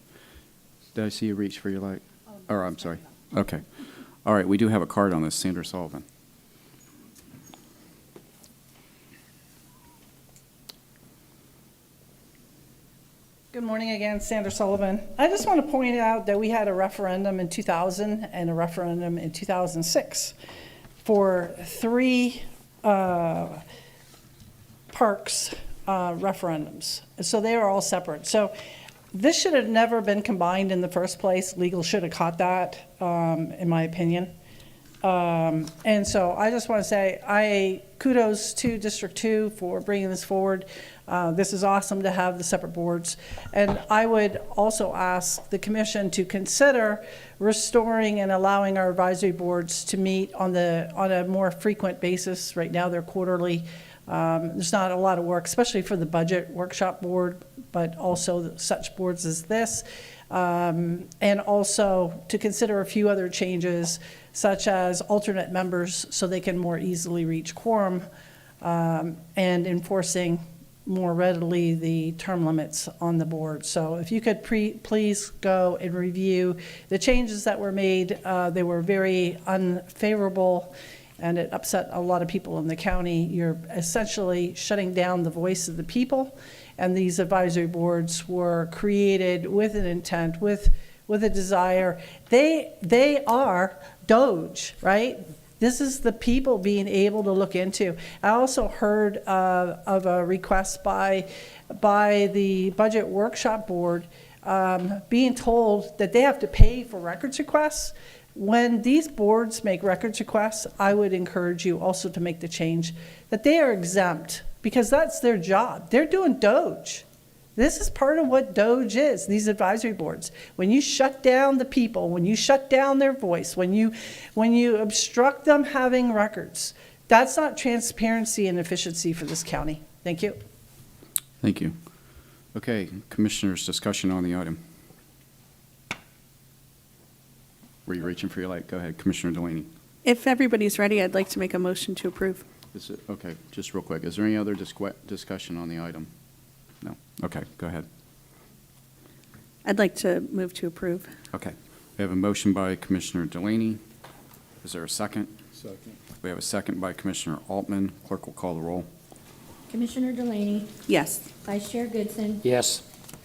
Did I see you reach for your light? Or, I'm sorry. Okay. All right, we do have a card on this, Sandra Sullivan. Good morning again, Sandra Sullivan. I just want to point out that we had a referendum in 2000 and a referendum in 2006 for 3 parks referendums. So they are all separate. So this should have never been combined in the first place. Legal should have caught that, in my opinion. And so I just want to say, kudos to District 2 for bringing this forward. This is awesome to have the separate boards. And I would also ask the commission to consider restoring and allowing our advisory boards to meet on a more frequent basis. Right now, they're quarterly. There's not a lot of work, especially for the budget workshop board, but also such boards as this. And also to consider a few other changes, such as alternate members so they can more easily reach quorum, and enforcing more readily the term limits on the board. So if you could please go and review the changes that were made. They were very unfavorable, and it upset a lot of people in the county. You're essentially shutting down the voice of the people, and these advisory boards were created with an intent, with a desire. They are Doge, right? This is the people being able to look into. I also heard of a request by the Budget Workshop Board being told that they have to pay for records requests. When these boards make records requests, I would encourage you also to make the change that they are exempt, because that's their job. They're doing Doge. This is part of what Doge is, these advisory boards. When you shut down the people, when you shut down their voice, when you obstruct them having records, that's not transparency and efficiency for this county. Thank you. Thank you. Okay, Commissioners, discussion on the item. Were you reaching for your light? Go ahead, Commissioner Delaney. If everybody's ready, I'd like to make a motion to approve. Okay, just real quick. Is there any other discussion on the item? No. Okay, go ahead. I'd like to move to approve. Okay. We have a motion by Commissioner Delaney. Is there a second? Second. We have a second by Commissioner Altman. Clerk will call the roll. Commissioner Delaney, Yes. Vice Chair Goodson, Yes.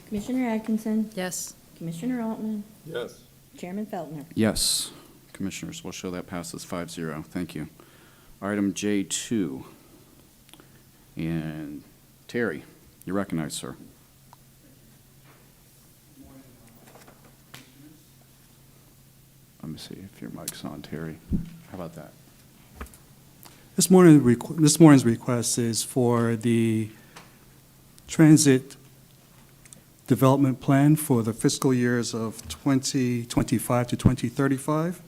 Commissioner Atkinson, Yes. Commissioner Altman, Yes. Chairman Feltner. Yes. Commissioners, we'll show that passes 5-0. Thank you. Item J2. And Terry, you recognize, sir. Let me see if your mic's on, Terry. How about that? This morning's request is for the transit development plan for the fiscal years of 2025 to 2035.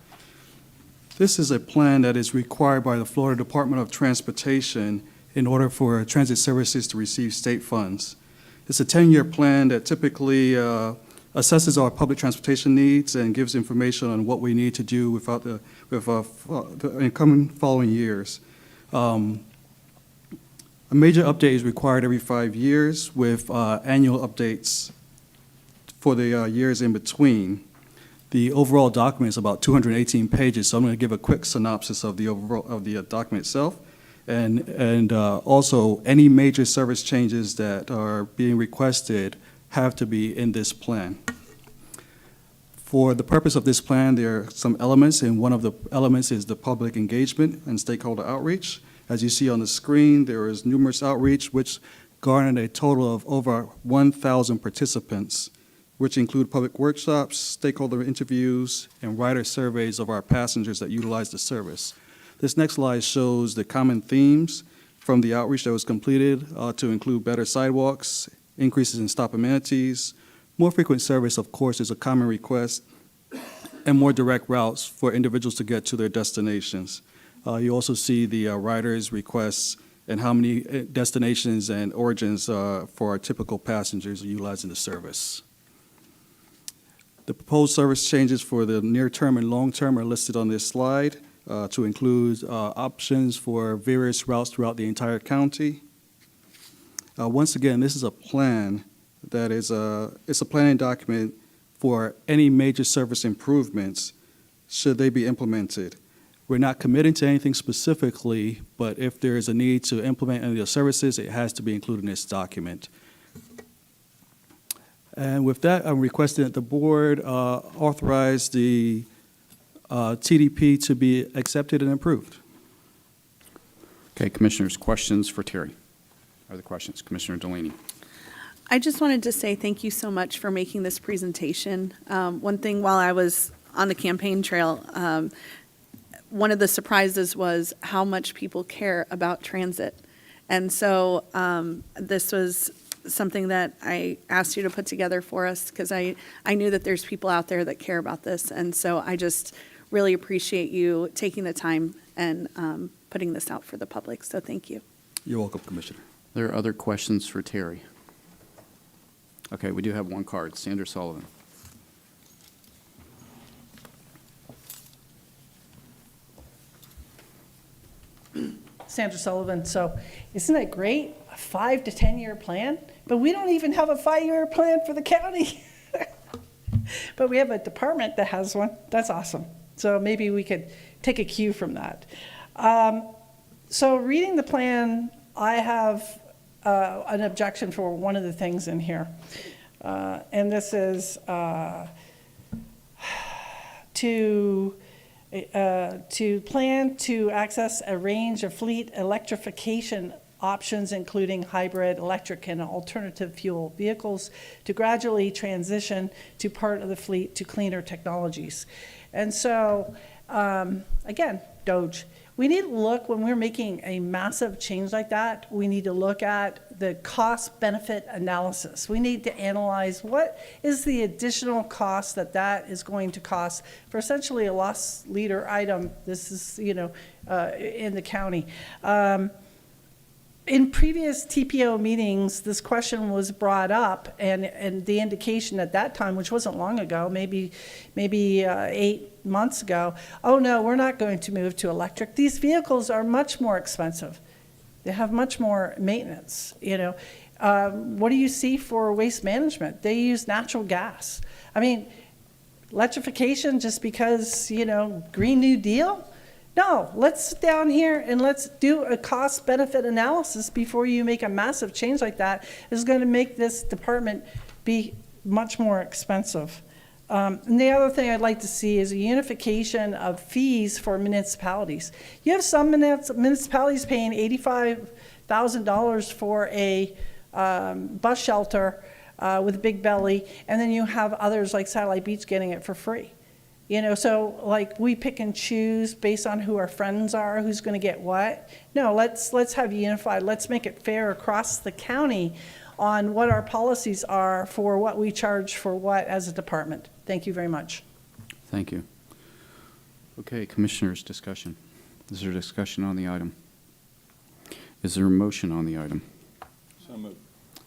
This is a plan that is required by the Florida Department of Transportation in order for transit services to receive state funds. It's a 10-year plan that typically assesses our public transportation needs and gives information on what we need to do with the incoming following years. A major update is required every 5 years with annual updates for the years in between. The overall document is about 218 pages, so I'm going to give a quick synopsis of the document itself, and also any major service changes that are being requested have to be in this plan. For the purpose of this plan, there are some elements, and one of the elements is the public engagement and stakeholder outreach. As you see on the screen, there is numerous outreach which garnered a total of over 1,000 participants, which include public workshops, stakeholder interviews, and rider surveys of our passengers that utilize the service. This next slide shows the common themes from the outreach that was completed to include better sidewalks, increases in stop amenities, more frequent service, of course, is a common request, and more direct routes for individuals to get to their destinations. You also see the riders' requests and how many destinations and origins for our typical passengers utilizing the service. The proposed service changes for the near term and long term are listed on this slide to include options for various routes throughout the entire county. Once again, this is a plan that is it's a planning document for any major service improvements should they be implemented. We're not committing to anything specifically, but if there is a need to implement any of the services, it has to be included in this document. And with that, I'm requesting that the board authorize the TDP to be accepted and approved. Okay, Commissioners, questions for Terry? Other questions? Commissioner Delaney. I just wanted to say thank you so much for making this presentation. One thing while I was on the campaign trail, one of the surprises was how much people care about transit. And so this was something that I asked you to put together for us because I knew that there's people out there that care about this. And so I just really appreciate you taking the time and putting this out for the public. So thank you. You're welcome, Commissioner. There are other questions for Terry? Okay, we do have one card. Sandra Sullivan. Sandra Sullivan. So isn't it great? 5 to 10 year plan, but we don't even have a 5-year plan for the county. But we have a department that has one. That's awesome. So maybe we could take a cue from that. So reading the plan, I have an objection for one of the things in here. And this is to plan to access a range of fleet electrification options, including hybrid, electric, and alternative fuel vehicles, to gradually transition to part of the fleet to cleaner technologies. And so, again, DOGE. We need to look, when we're making a massive change like that, we need to look at the cost-benefit analysis. We need to analyze what is the additional cost that that is going to cost for essentially a loss leader item. This is, in the county. In previous TPO meetings, this question was brought up, and the indication at that time, which wasn't long ago, maybe 8 months ago, oh no, we're not going to move to electric. These vehicles are much more expensive. They have much more maintenance. What do you see for waste management? They use natural gas. I mean, electrification just because, Green New Deal? No, let's sit down here and let's do a cost-benefit analysis before you make a massive change like that. It's going to make this department be much more expensive. And the other thing I'd like to see is a unification of fees for municipalities. You have some municipalities paying $85,000 for a bus shelter with a big belly, and then you have others like Satellite Beach getting it for free. So like we pick and choose based on who our friends are, who's going to get what. No, let's have unified. Let's make it fair across the county on what our policies are for what we charge for what as a department. Thank you very much. Thank you. Okay, Commissioners, discussion. Is there discussion on the item? Is there a motion on the item? So moved.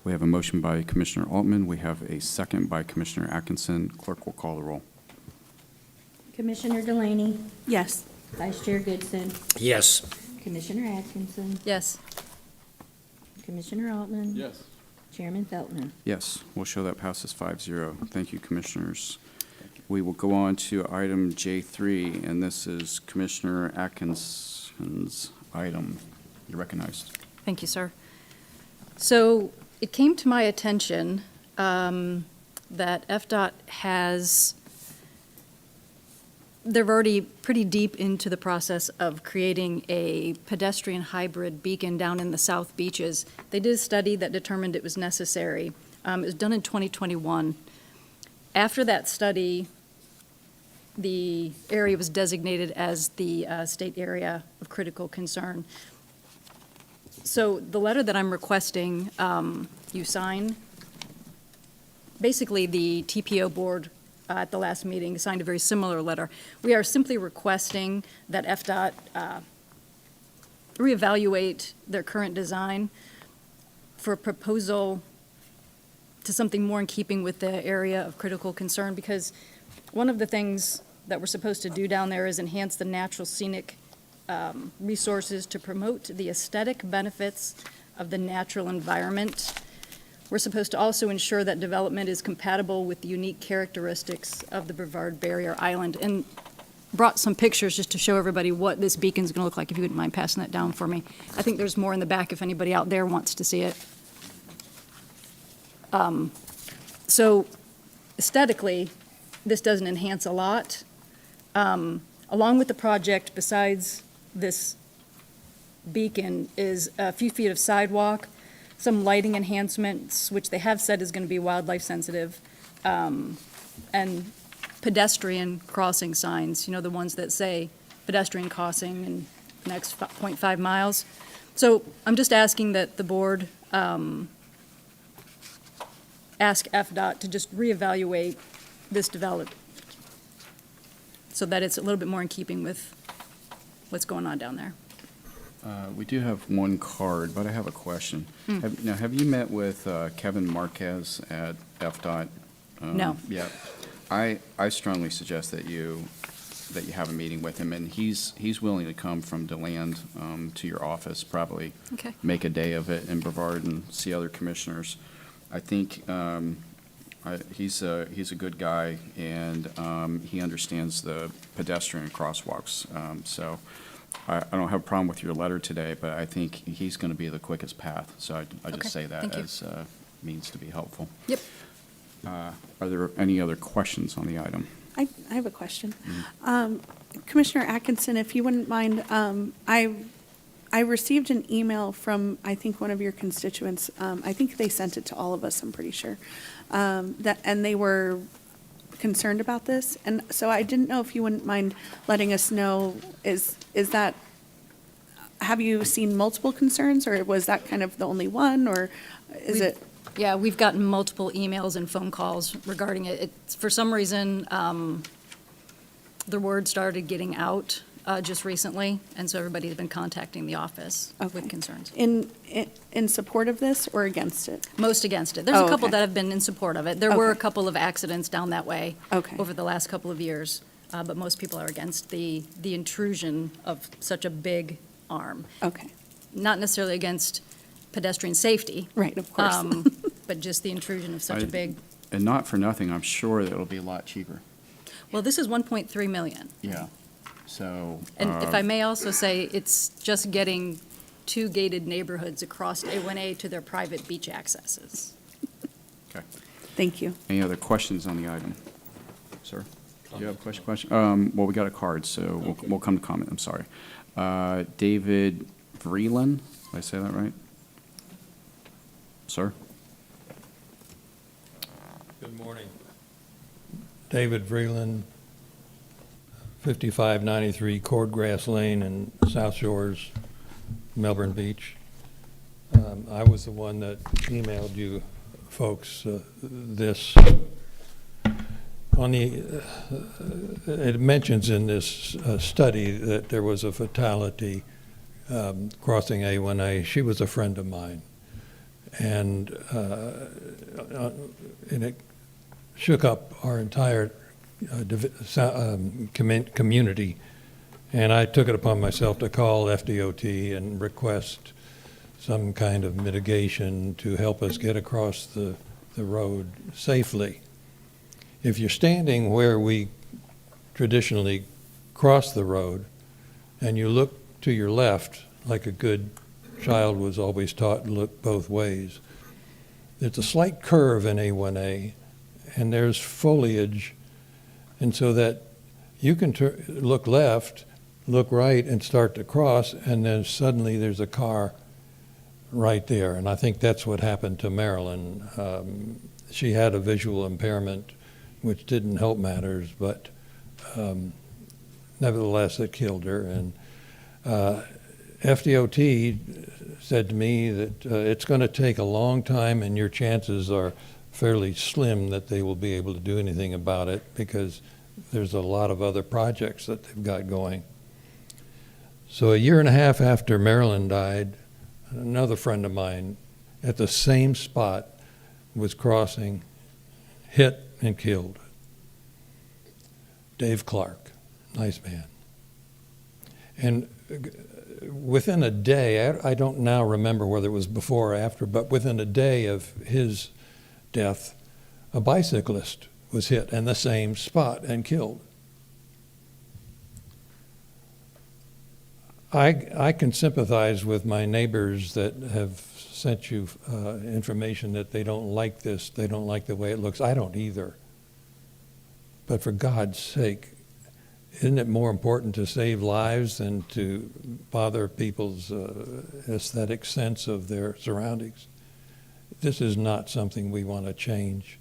We have a motion by Commissioner Altman. We have a second by Commissioner Atkinson. Clerk will call the roll. Commissioner Delaney, Yes. Vice Chair Goodson, Yes. Commissioner Atkinson, Yes. Commissioner Altman. Yes. Chairman Feltner. Yes, we'll show that passes 5-0. Thank you, Commissioners. We will go on to item J3, and this is Commissioner Atkinson's item. You're recognized. Thank you, sir. So it came to my attention that FDOT they're already pretty deep into the process of creating a pedestrian hybrid beacon down in the South Beaches. They did a study that determined it was necessary. It was done in 2021. After that study, the area was designated as the state area of critical concern. So the letter that I'm requesting you sign, basically the TPO board at the last meeting signed a very similar letter. We are simply requesting that FDOT reevaluate their current design for a proposal to something more in keeping with the area of critical concern, because one of the things that we're supposed to do down there is enhance the natural scenic resources to promote the aesthetic benefits of the natural environment. We're supposed to also ensure that development is compatible with the unique characteristics of the Brevard Barrier Island. And brought some pictures just to show everybody what this beacon's going to look like, if you wouldn't mind passing that down for me. I think there's more in the back if anybody out there wants to see it. So aesthetically, this doesn't enhance a lot. Along with the project, besides this beacon, is a few feet of sidewalk, some lighting enhancements, which they have said is going to be wildlife sensitive, and pedestrian crossing signs, the ones that say pedestrian crossing in the next 0.5 miles. So I'm just asking that the board ask FDOT to just reevaluate this development so that it's a little bit more in keeping with what's going on down there. We do have one card, but I have a question. Have you met with Kevin Marquez at FDOT? No. Yeah. I strongly suggest that you that you have a meeting with him, and he's willing to come from DeLand to your office, probably Okay. make a day of it in Brevard and see other commissioners. I think he's a good guy, and he understands the pedestrian crosswalks. So I don't have a problem with your letter today, but I think he's going to be the quickest path. So I Okay, just say that thank you. as means to be helpful. Yep. Are there any other questions on the item? I have a question. Commissioner Atkinson, if you wouldn't mind, I received an email from, I think, one of your constituents. I think they sent it to all of us, I'm pretty sure. And they were concerned about this. And so I didn't know if you wouldn't mind letting us know, is that, have you seen multiple concerns, or was that kind of the only one, or is it? Yeah, we've gotten multiple emails and phone calls regarding it. It's, for some reason, the word started getting out just recently, and so everybody's been contacting the office Okay. with concerns. In support of this or against it? Most against it. There's Oh, a couple okay. that have been in support of it. There were a Okay. couple of accidents down that way Okay. over the last couple of years, but most people are against the intrusion of such a big arm. Okay, Not necessarily against pedestrian safety, right, of course. but just the intrusion of such a big, And not for nothing, I'm sure that it'll be a lot cheaper. well, this is 1.3 million. Yeah. So. And if I may also say, it's just getting two gated neighborhoods across A1A to their private beach accesses. Okay. Thank you. Any other questions on the item? Sir? Do you have a question? Well, we got a card, so we'll come to comment. I'm sorry. David Vreeland, did I say that right? Sir? Good morning. David Vreeland, 5593 Cordgrass Lane in South Shores, Melbourne Beach. I was the one that emailed you folks this. On the, it mentions in this study that there was a fatality crossing A1A. She was a friend of mine. And it shook up our entire community. And I took it upon myself to call FDOT and request some kind of mitigation to help us get across the road safely. If you're standing where we traditionally cross the road and you look to your left, like a good child was always taught to look both ways, there's a slight curve in A1A and there's foliage, and so that you can look left, look right, and start to cross, and then suddenly there's a car right there. And I think that's what happened to Marilyn. She had a visual impairment, which didn't help matters, but nevertheless, it killed her. And FDOT said to me that it's going to take a long time, and your chances are fairly slim that they will be able to do anything about it, because there's a lot of other projects that they've got going. So a year and a half after Marilyn died, another friend of mine at the same spot was crossing, hit and killed. Dave Clark, nice man. And within a day, I don't now remember whether it was before or after, but within a day of his death, a bicyclist was hit in the same spot and killed. I can sympathize with my neighbors that have sent you information that they don't like this, they don't like the way it looks. I don't either. But for God's sake, isn't it more important to save lives than to bother people's aesthetic sense of their surroundings? This is not something we want to change.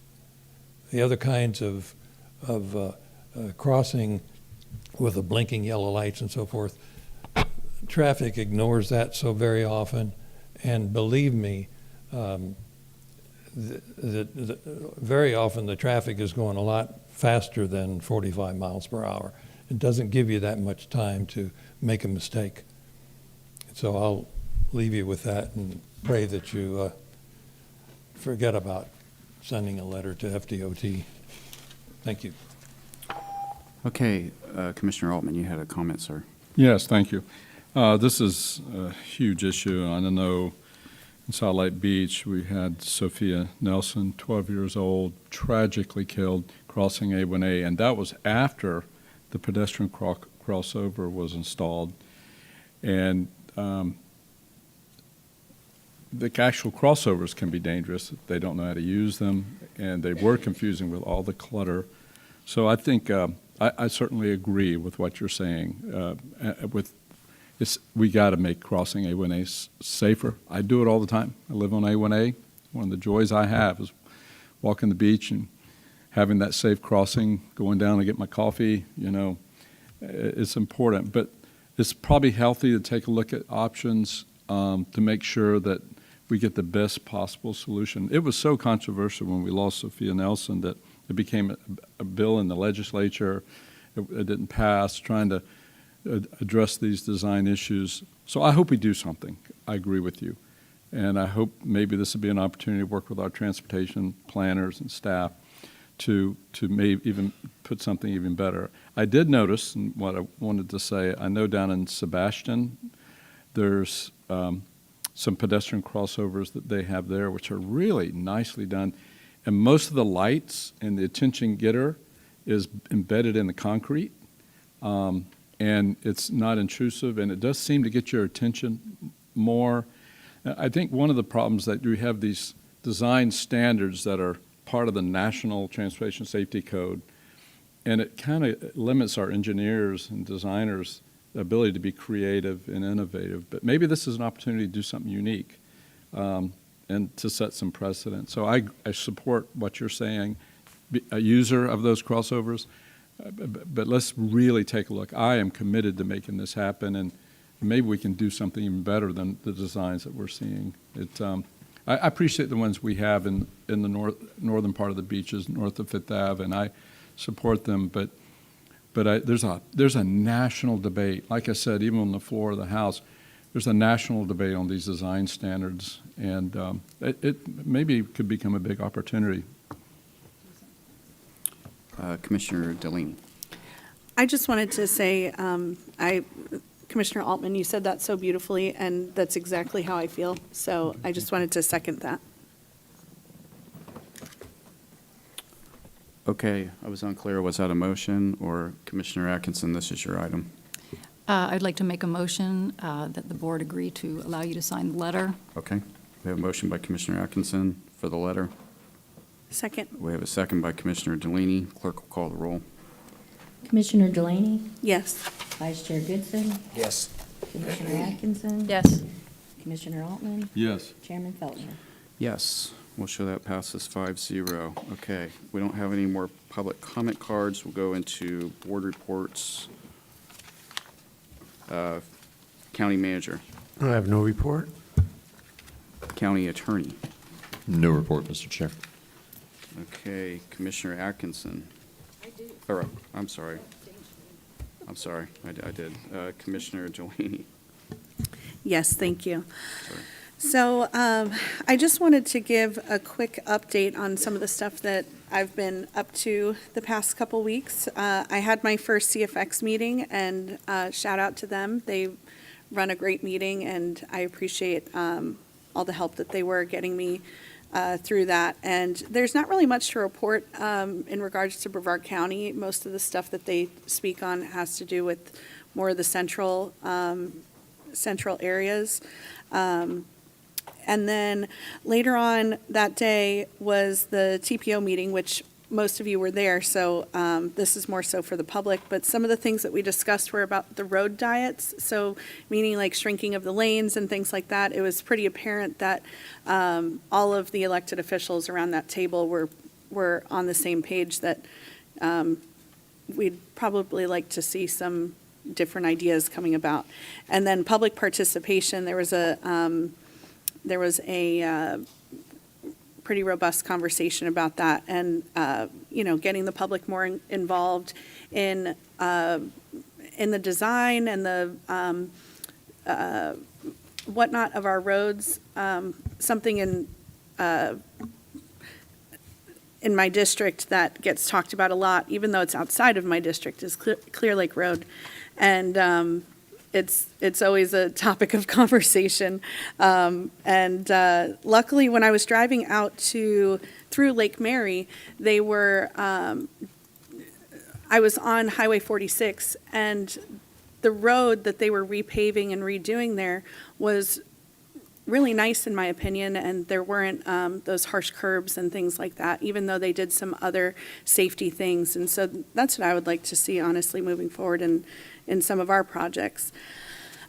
The other kinds of crossing with the blinking yellow lights and so forth, traffic ignores that so very often, and believe me, very often the traffic is going a lot faster than 45 miles per hour. It doesn't give you that much time to make a mistake. So I'll leave you with that and pray that you forget about sending a letter to FDOT. Thank you. Okay, Commissioner Altman, you had a comment, sir. Yes, thank you. This is a huge issue. I know in Salt Lake Beach, we had Sophia Nelson, 12 years old, tragically killed crossing A1A, and that was after the pedestrian crossover was installed. And the actual crossovers can be dangerous. They don't know how to use them, and they were confusing with all the clutter. So I think I certainly agree with what you're saying. We got to make crossing A1A safer. I do it all the time. I live on A1A. One of the joys I have is walking the beach and having that safe crossing, going down to get my coffee. You know, it's important. But it's probably healthy to take a look at options to make sure that we get the best possible solution. It was so controversial when we lost Sophia Nelson that it became a bill in the legislature. It didn't pass, trying to address these design issues. So I hope we do something. I agree with you. And I hope maybe this will be an opportunity to work with our transportation planners and staff to maybe even put something even better. I did notice, and what I wanted to say, I know down in Sebastian, there's some pedestrian crossovers that they have there, which are really nicely done. And most of the lights and the attention getter is embedded in the concrete. And it's not intrusive, and it does seem to get your attention more. I think one of the problems that we have these design standards that are part of the National Transportation Safety Code, and it kind of limits our engineers and designers' ability to be creative and innovative. But maybe this is an opportunity to do something unique and to set some precedent. So I support what you're saying, be a user of those crossovers. But let's really take a look. I am committed to making this happen, and maybe we can do something even better than the designs that we're seeing. I appreciate the ones we have in the northern part of the beaches, north of Fifth Ave, and I support them. But there's a national debate. Like I said, even on the floor of the House, there's a national debate on these design standards, and it maybe could become a big opportunity. Commissioner Delaney. I just wanted to say, Commissioner Altman, you said that so beautifully, and that's exactly how I feel. So I just wanted to second that. Okay, I was unclear. Was that a motion, or Commissioner Atkinson, this is your item? I'd like to make a motion that the board agree to allow you to sign the letter. Okay, we have a motion by Commissioner Atkinson for the letter. Second. We have a second by Commissioner Delaney. Clerk will call the roll. Commissioner Delaney, Yes. Vice Chair Goodson, Yes. Commissioner Atkinson. Yes. Commissioner Altman, Yes. Chairman Feltner. Yes, we'll show that passes 5-0. Okay, we don't have any more public comment cards. We'll go into board reports. County manager, I have no report. county attorney. No report, Mr. Chair. Okay, Commissioner Atkinson. I do. Or, I'm sorry. I did. Commissioner Delaney. Yes, thank you. Sorry. So I just wanted to give a quick update on some of the stuff that I've been up to the past couple weeks. I had my first CFX meeting, and shout out to them. They run a great meeting, and I appreciate all the help that they were getting me through that. And there's not really much to report in regards to Brevard County. Most of the stuff that they speak on has to do with more of the central areas. And then later on that day was the TPO meeting, which most of you were there, so this is more so for the public. But some of the things that we discussed were about the road diets, so meaning like shrinking of the lanes and things like that. It was pretty apparent that all of the elected officials around that table were on the same page, that we'd probably like to see some different ideas coming about. And then public participation, there was a pretty robust conversation about that, and getting the public more involved in the design and the whatnot of our roads. Something in in my district that gets talked about a lot, even though it's outside of my district, is Clear Lake Road. And it's always a topic of conversation. Luckily, when I was driving out through Lake Mary, they were, I was on Highway 46, and the road that they were repaving and redoing there was really nice, in my opinion, and there weren't those harsh curbs and things like that, even though they did some other safety things. And so that's what I would like to see, honestly, moving forward in some of our projects.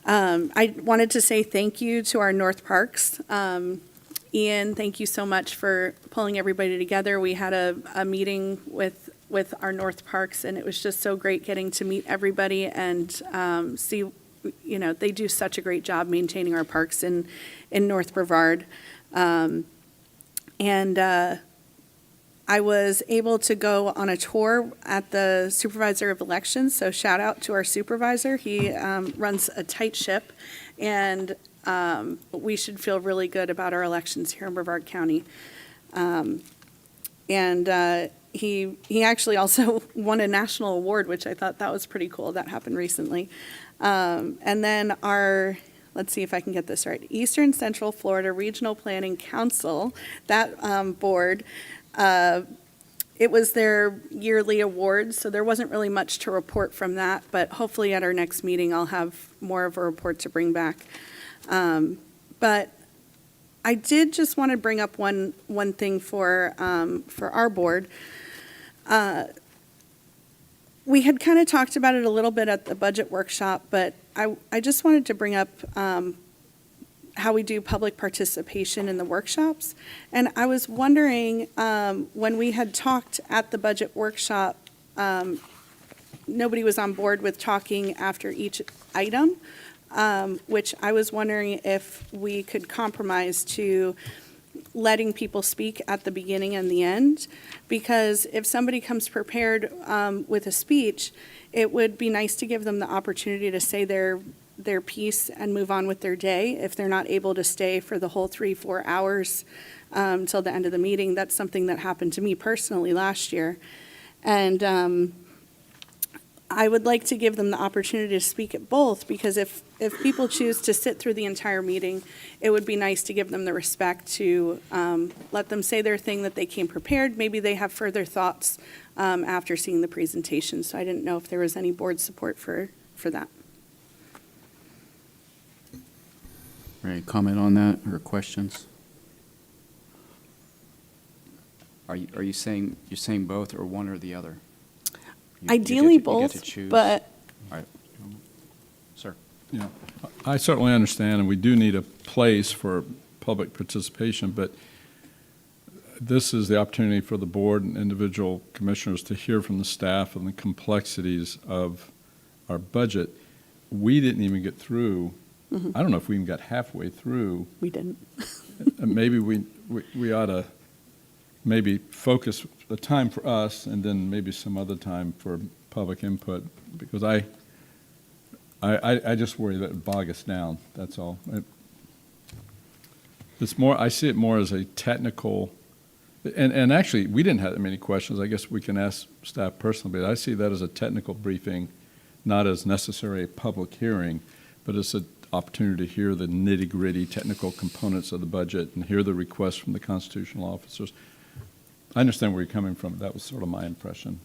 I wanted to say thank you to our North Parks. Ian, thank you so much for pulling everybody together. We had a meeting with our North Parks, and it was just so great getting to meet everybody and see, they do such a great job maintaining our parks in North Brevard. I was able to go on a tour at the supervisor of elections, so shout out to our supervisor. He runs a tight ship, and we should feel really good about our elections here in Brevard County. He actually also won a national award, which I thought that was pretty cool. That happened recently. And then let's see if I can get this right, Eastern Central Florida Regional Planning Council, that board, it was their yearly awards, so there wasn't really much to report from that, but hopefully at our next meeting I'll have more of a report to bring back. But I did just want to bring up one thing for our board. We had kind of talked about it a little bit at the budget workshop, but I just wanted to bring up how we do public participation in the workshops. And I was wondering, when we had talked at the budget workshop, nobody was on board with talking after each item, which I was wondering if we could compromise to letting people speak at the beginning and the end, because if somebody comes prepared with a speech, it would be nice to give them the opportunity to say their piece and move on with their day if they're not able to stay for the whole 3-4 hours till the end of the meeting. That's something that happened to me personally last year. And I would like to give them the opportunity to speak at both, because if people choose to sit through the entire meeting, it would be nice to give them the respect to let them say their thing, that they came prepared. Maybe they have further thoughts after seeing the presentation. So I didn't know if there was any board support for that. Right, comment on that or questions? Are you saying both or one or the other? Ideally you get both, to choose. but All right. Sir. Yeah, I certainly understand, and we do need a place for public participation, but this is the opportunity for the board and individual commissioners to hear from the staff and the complexities of our budget. We didn't even get through. Mm-hmm. I don't know if we even got halfway through. We didn't. Maybe we ought to maybe focus the time for us and then maybe some other time for public input, because I just worry that it would bog us down, that's all. It's more, I see it more as a technical, and actually, we didn't have that many questions. I guess we can ask staff personally, but I see that as a technical briefing, not as necessarily a public hearing, but it's an opportunity to hear the nitty-gritty technical components of the budget and hear the requests from the constitutional officers. I understand where you're coming from. That was sort of my impression.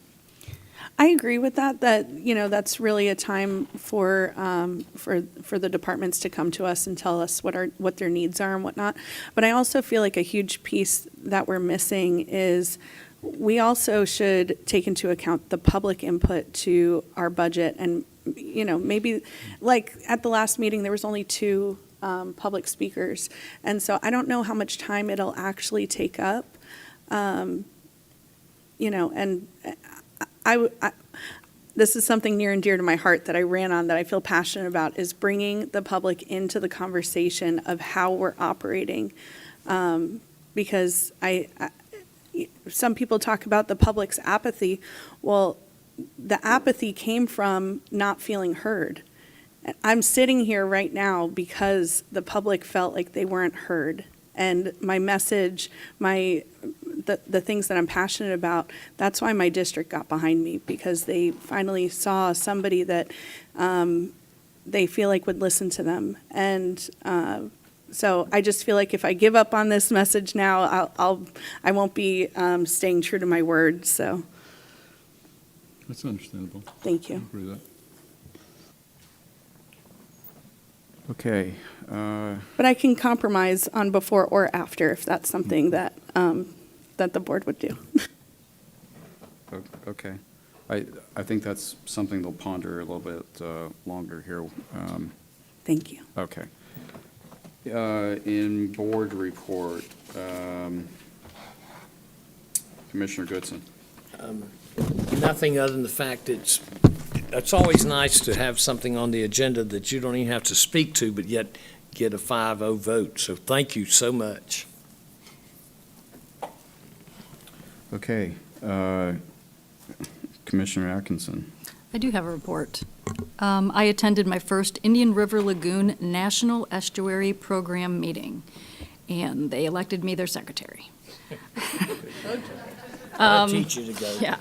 I agree with that, that's really a time for the departments to come to us and tell us what their needs are and whatnot. But I also feel like a huge piece that we're missing is we also should take into account the public input to our budget. And, maybe like at the last meeting, there was only 2 public speakers. And so I don't know how much time it'll actually take up. And this is something near and dear to my heart that I ran on, that I feel passionate about, is bringing the public into the conversation of how we're operating. Because some people talk about the public's apathy. Well, the apathy came from not feeling heard. I'm sitting here right now because the public felt like they weren't heard. And my message, the things that I'm passionate about. That's why my district got behind me, because they finally saw somebody that they feel like would listen to them. And so I just feel like if I give up on this message now, I won't be staying true to my word. So That's understandable. thank you. I agree with that. Okay. But I can compromise on before or after if that's something that that the board would do. Okay. I think that's something they'll ponder a little bit longer here. Thank you. Okay. In board report, Commissioner Goodson. Nothing other than the fact it's always nice to have something on the agenda that you don't even have to speak to, but yet get a 5-0 vote. So thank you so much. Okay. Commissioner Atkinson. I do have a report. I attended my first Indian River Lagoon National Estuary Program meeting, and they elected me their secretary. I'll teach you to go. Yeah.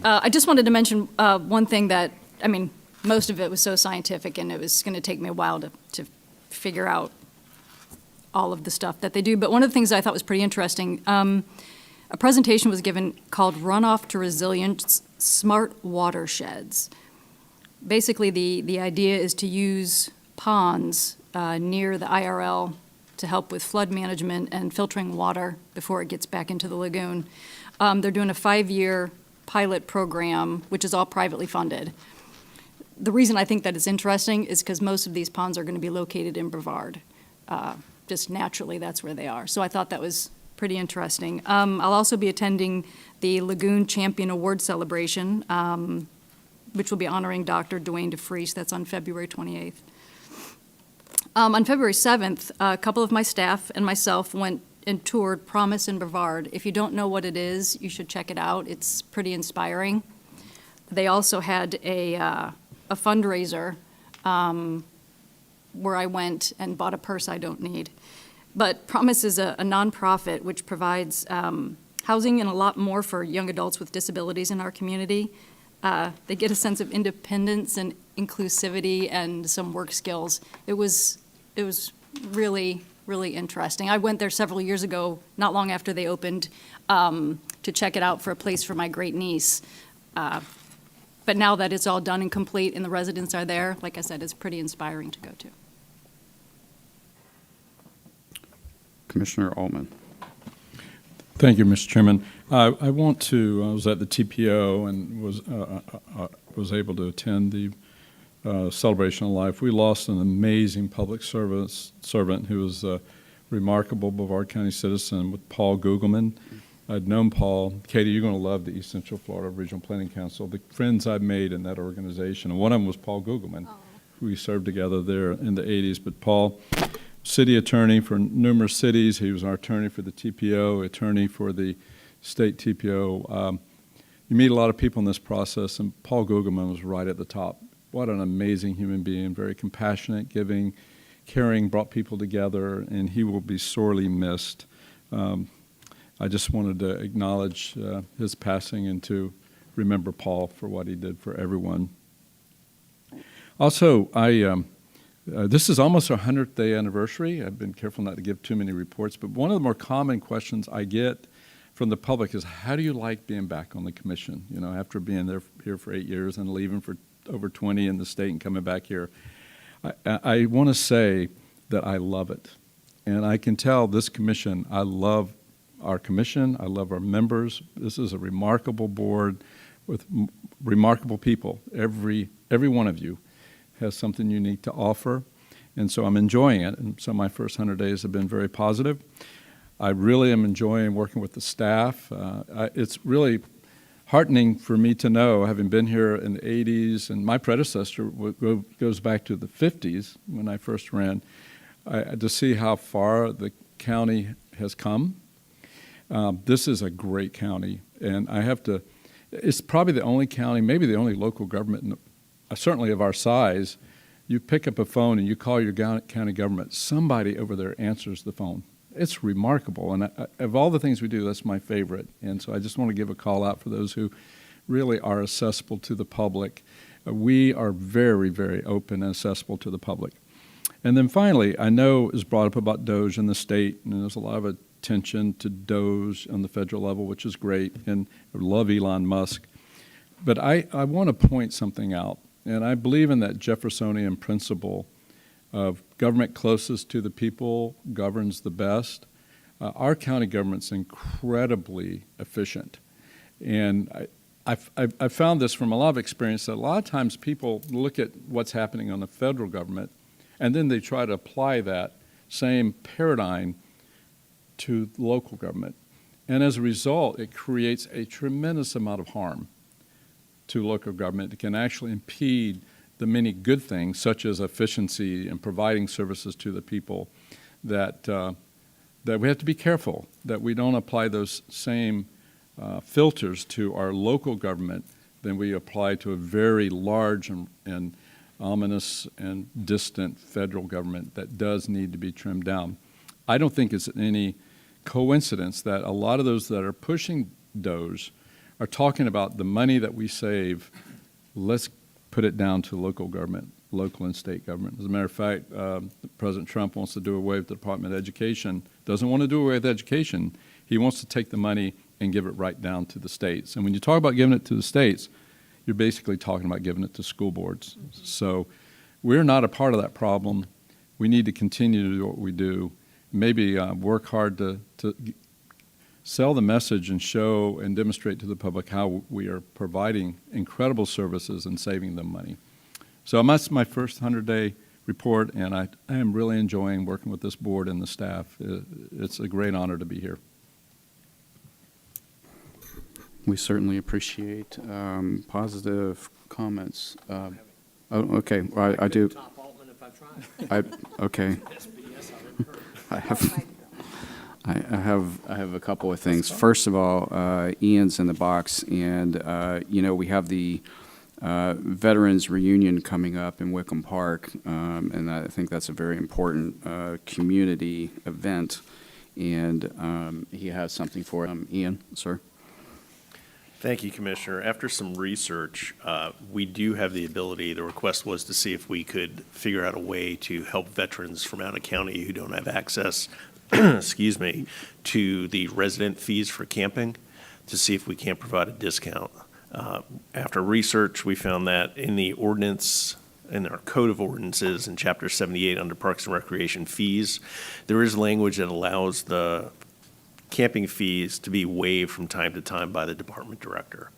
I just wanted to mention one thing that, I mean, most of it was so scientific, and it was going to take me a while to figure out all of the stuff that they do. But one of the things I thought was pretty interesting, a presentation was given called Runoff to Resilience Smart Watersheds. Basically, the idea is to use ponds near the IRL to help with flood management and filtering water before it gets back into the lagoon. They're doing a 5-year pilot program, which is all privately funded. The reason I think that it's interesting is because most of these ponds are going to be located in Brevard. Just naturally, that's where they are. So I thought that was pretty interesting. I'll also be attending the Lagoon Champion Award celebration, which will be honoring Dr. Dwayne DeFries. That's on February 28th. On February 7th, a couple of my staff and myself went and toured Promise in Brevard. If you don't know what it is, you should check it out. It's pretty inspiring. They also had a fundraiser where I went and bought a purse I don't need. But Promise is a nonprofit which provides housing and a lot more for young adults with disabilities in our community. They get a sense of independence and inclusivity and some work skills. It was really, really interesting. I went there several years ago, not long after they opened, to check it out for a place for my great niece. But now that it's all done and complete and the residents are there, like I said, it's pretty inspiring to go to. Commissioner Altman. Thank you, Mr. Chairman. I was at the TPO and was able to attend the Celebration of Life. We lost an amazing public servant who was a remarkable Brevard County citizen with Paul Gugelman. I'd known Paul. Katie, you're going to love the East Central Florida Regional Planning Council. The friends I've made in that organization, and one of them was Paul Gugelman. We served together there in the 80s. But Paul, city attorney for numerous cities. He was our attorney for the TPO, attorney for the state TPO. You meet a lot of people in this process, and Paul Gugelman was right at the top. What an amazing human being, very compassionate, giving, caring, brought people together, and he will be sorely missed. I just wanted to acknowledge his passing and to remember Paul for what he did for everyone. Also, this is almost our 100th day anniversary. I've been careful not to give too many reports, but one of the more common questions I get from the public is, how do you like being back on the commission? You know, after being here for 8 years and leaving for over 20 in the state and coming back here. I want to say that I love it. And I can tell this commission, I love our commission, I love our members. This is a remarkable board with remarkable people. Every one of you has something unique to offer, and so I'm enjoying it. And so my first 100 days have been very positive. I really am enjoying working with the staff. It's really heartening for me to know, having been here in the 80s, and my predecessor goes back to the 50s when I first ran, to see how far the county has come. This is a great county, and it's probably the only county, maybe the only local government, certainly of our size. You pick up a phone and you call your county government, somebody over there answers the phone it's remarkable. And of all the things we do, that's my favorite. And so I just want to give a call out for those who really are accessible to the public. We are very, very open and accessible to the public. And then finally, I know it was brought up about DOGE in the state, and there's a lot of attention to DOGE on the federal level, which is great, and I love Elon Musk. But I want to point something out, and I believe in that Jeffersonian principle of government closest to the people governs the best. Our county government's incredibly efficient, and I've found this from a lot of experience that a lot of times people look at what's happening on the federal government, and then they try to apply that same paradigm to local government. And as a result, it creates a tremendous amount of harm to local government. It can actually impede the many good things, such as efficiency and providing services to the people, that that we have to be careful that we don't apply those same filters to our local government than we apply to a very large and ominous and distant federal government that does need to be trimmed down. I don't think it's any coincidence that a lot of those that are pushing DOGE are talking about the money that we save, let's put it down to local government, local and state government. As a matter of fact, President Trump wants to do away with the Department of Education, doesn't want to do away with education. He wants to take the money and give it right down to the states. And when you talk about giving it to the states, you're basically talking about giving it to school boards. Mm-hmm. So we're not a part of that problem. We need to continue to do what we do. Maybe work hard to sell the message and show and demonstrate to the public how we are providing incredible services and saving them money. So that's my first 100-day report, and I am really enjoying working with this board and the staff. It's a great honor to be here. We certainly appreciate positive comments. Oh, okay, I do. Okay. I have a couple of things. First of all, Ian's in the box, and we have the Veterans Reunion coming up in Wickham Park, and I think that's a very important community event. And he has something for Ian, sir. Thank you, Commissioner. After some research, we do have the ability, the request was to see if we could figure out a way to help veterans from out of county who don't have access, excuse me, to the resident fees for camping, to see if we can't provide a discount. After research, we found that in the ordinance, in our Code of Ordinances in Chapter 78 under Parks and Recreation fees, there is language that allows the camping fees to be waived from time to time by the department director.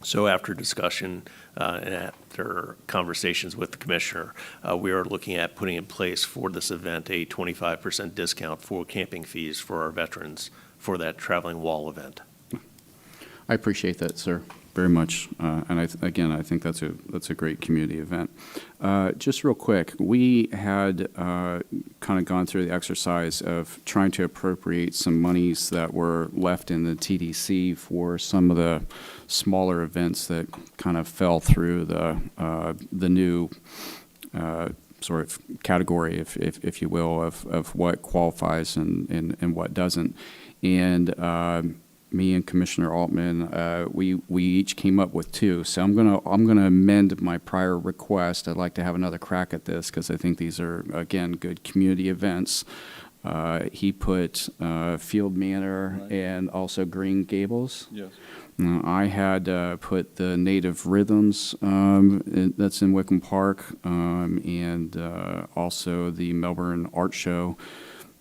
So after discussion and after conversations with the commissioner, we are looking at putting in place for this event a 25% discount for camping fees for our veterans for that traveling wall event. I appreciate that, sir, very much. And I think that's a great community event. Just real quick, we had kind of gone through the exercise of trying to appropriate some monies that were left in the TDC for some of the smaller events that kind of fell through the new sort of category, if you will, of what qualifies and what doesn't. And me and Commissioner Altman, we each came up with two. So I'm gonna amend my prior request. I'd like to have another crack at this because I think these are, again, good community events. He put Field Manor, right, and also Green Gables. Yes. I had put the Native Rhythms that's in Wickham Park, and also the Melbourne Art Show.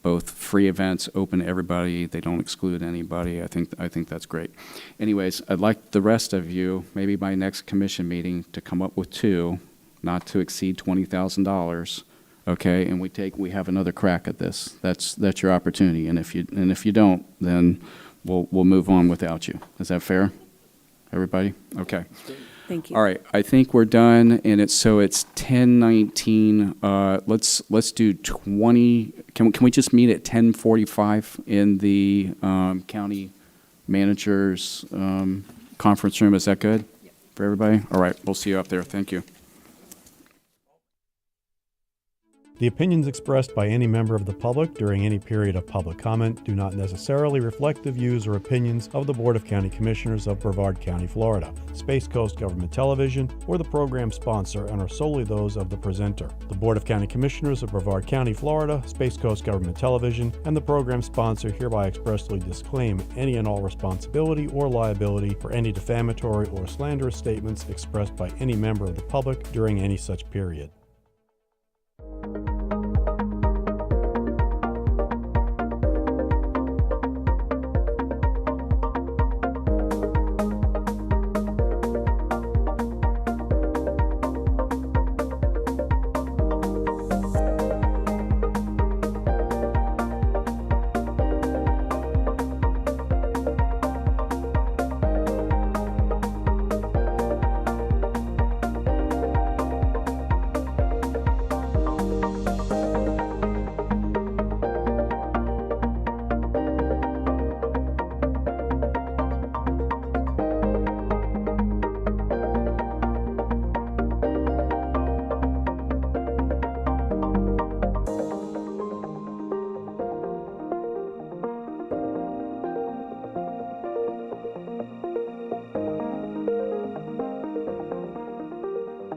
Both free events, open to everybody. They don't exclude anybody. I think that's great. Anyways, I'd like the rest of you, maybe by next commission meeting, to come up with two, not to exceed $20,000. Okay, and we have another crack at this. That's your opportunity. And if you don't, then we'll move on without you. Is that fair? Everybody? Okay. Thank you. All right, I think we're done, and it's 10:19. Let's do 20. Can we just meet at 10:45 in the county manager's conference room? Is that good for everybody? All right, we'll see you up there. Thank you. The opinions expressed by any member of the public during any period of public comment do not necessarily reflect the views or opinions of the Board of County Commissioners of Brevard County, Florida, Space Coast Government Television, or the program sponsor, and are solely those of the presenter. The Board of County Commissioners of Brevard County, Florida, Space Coast Government Television, and the program sponsor hereby expressly disclaim any and all responsibility or liability for any defamatory or slanderous statements expressed by any member of the public during any such period.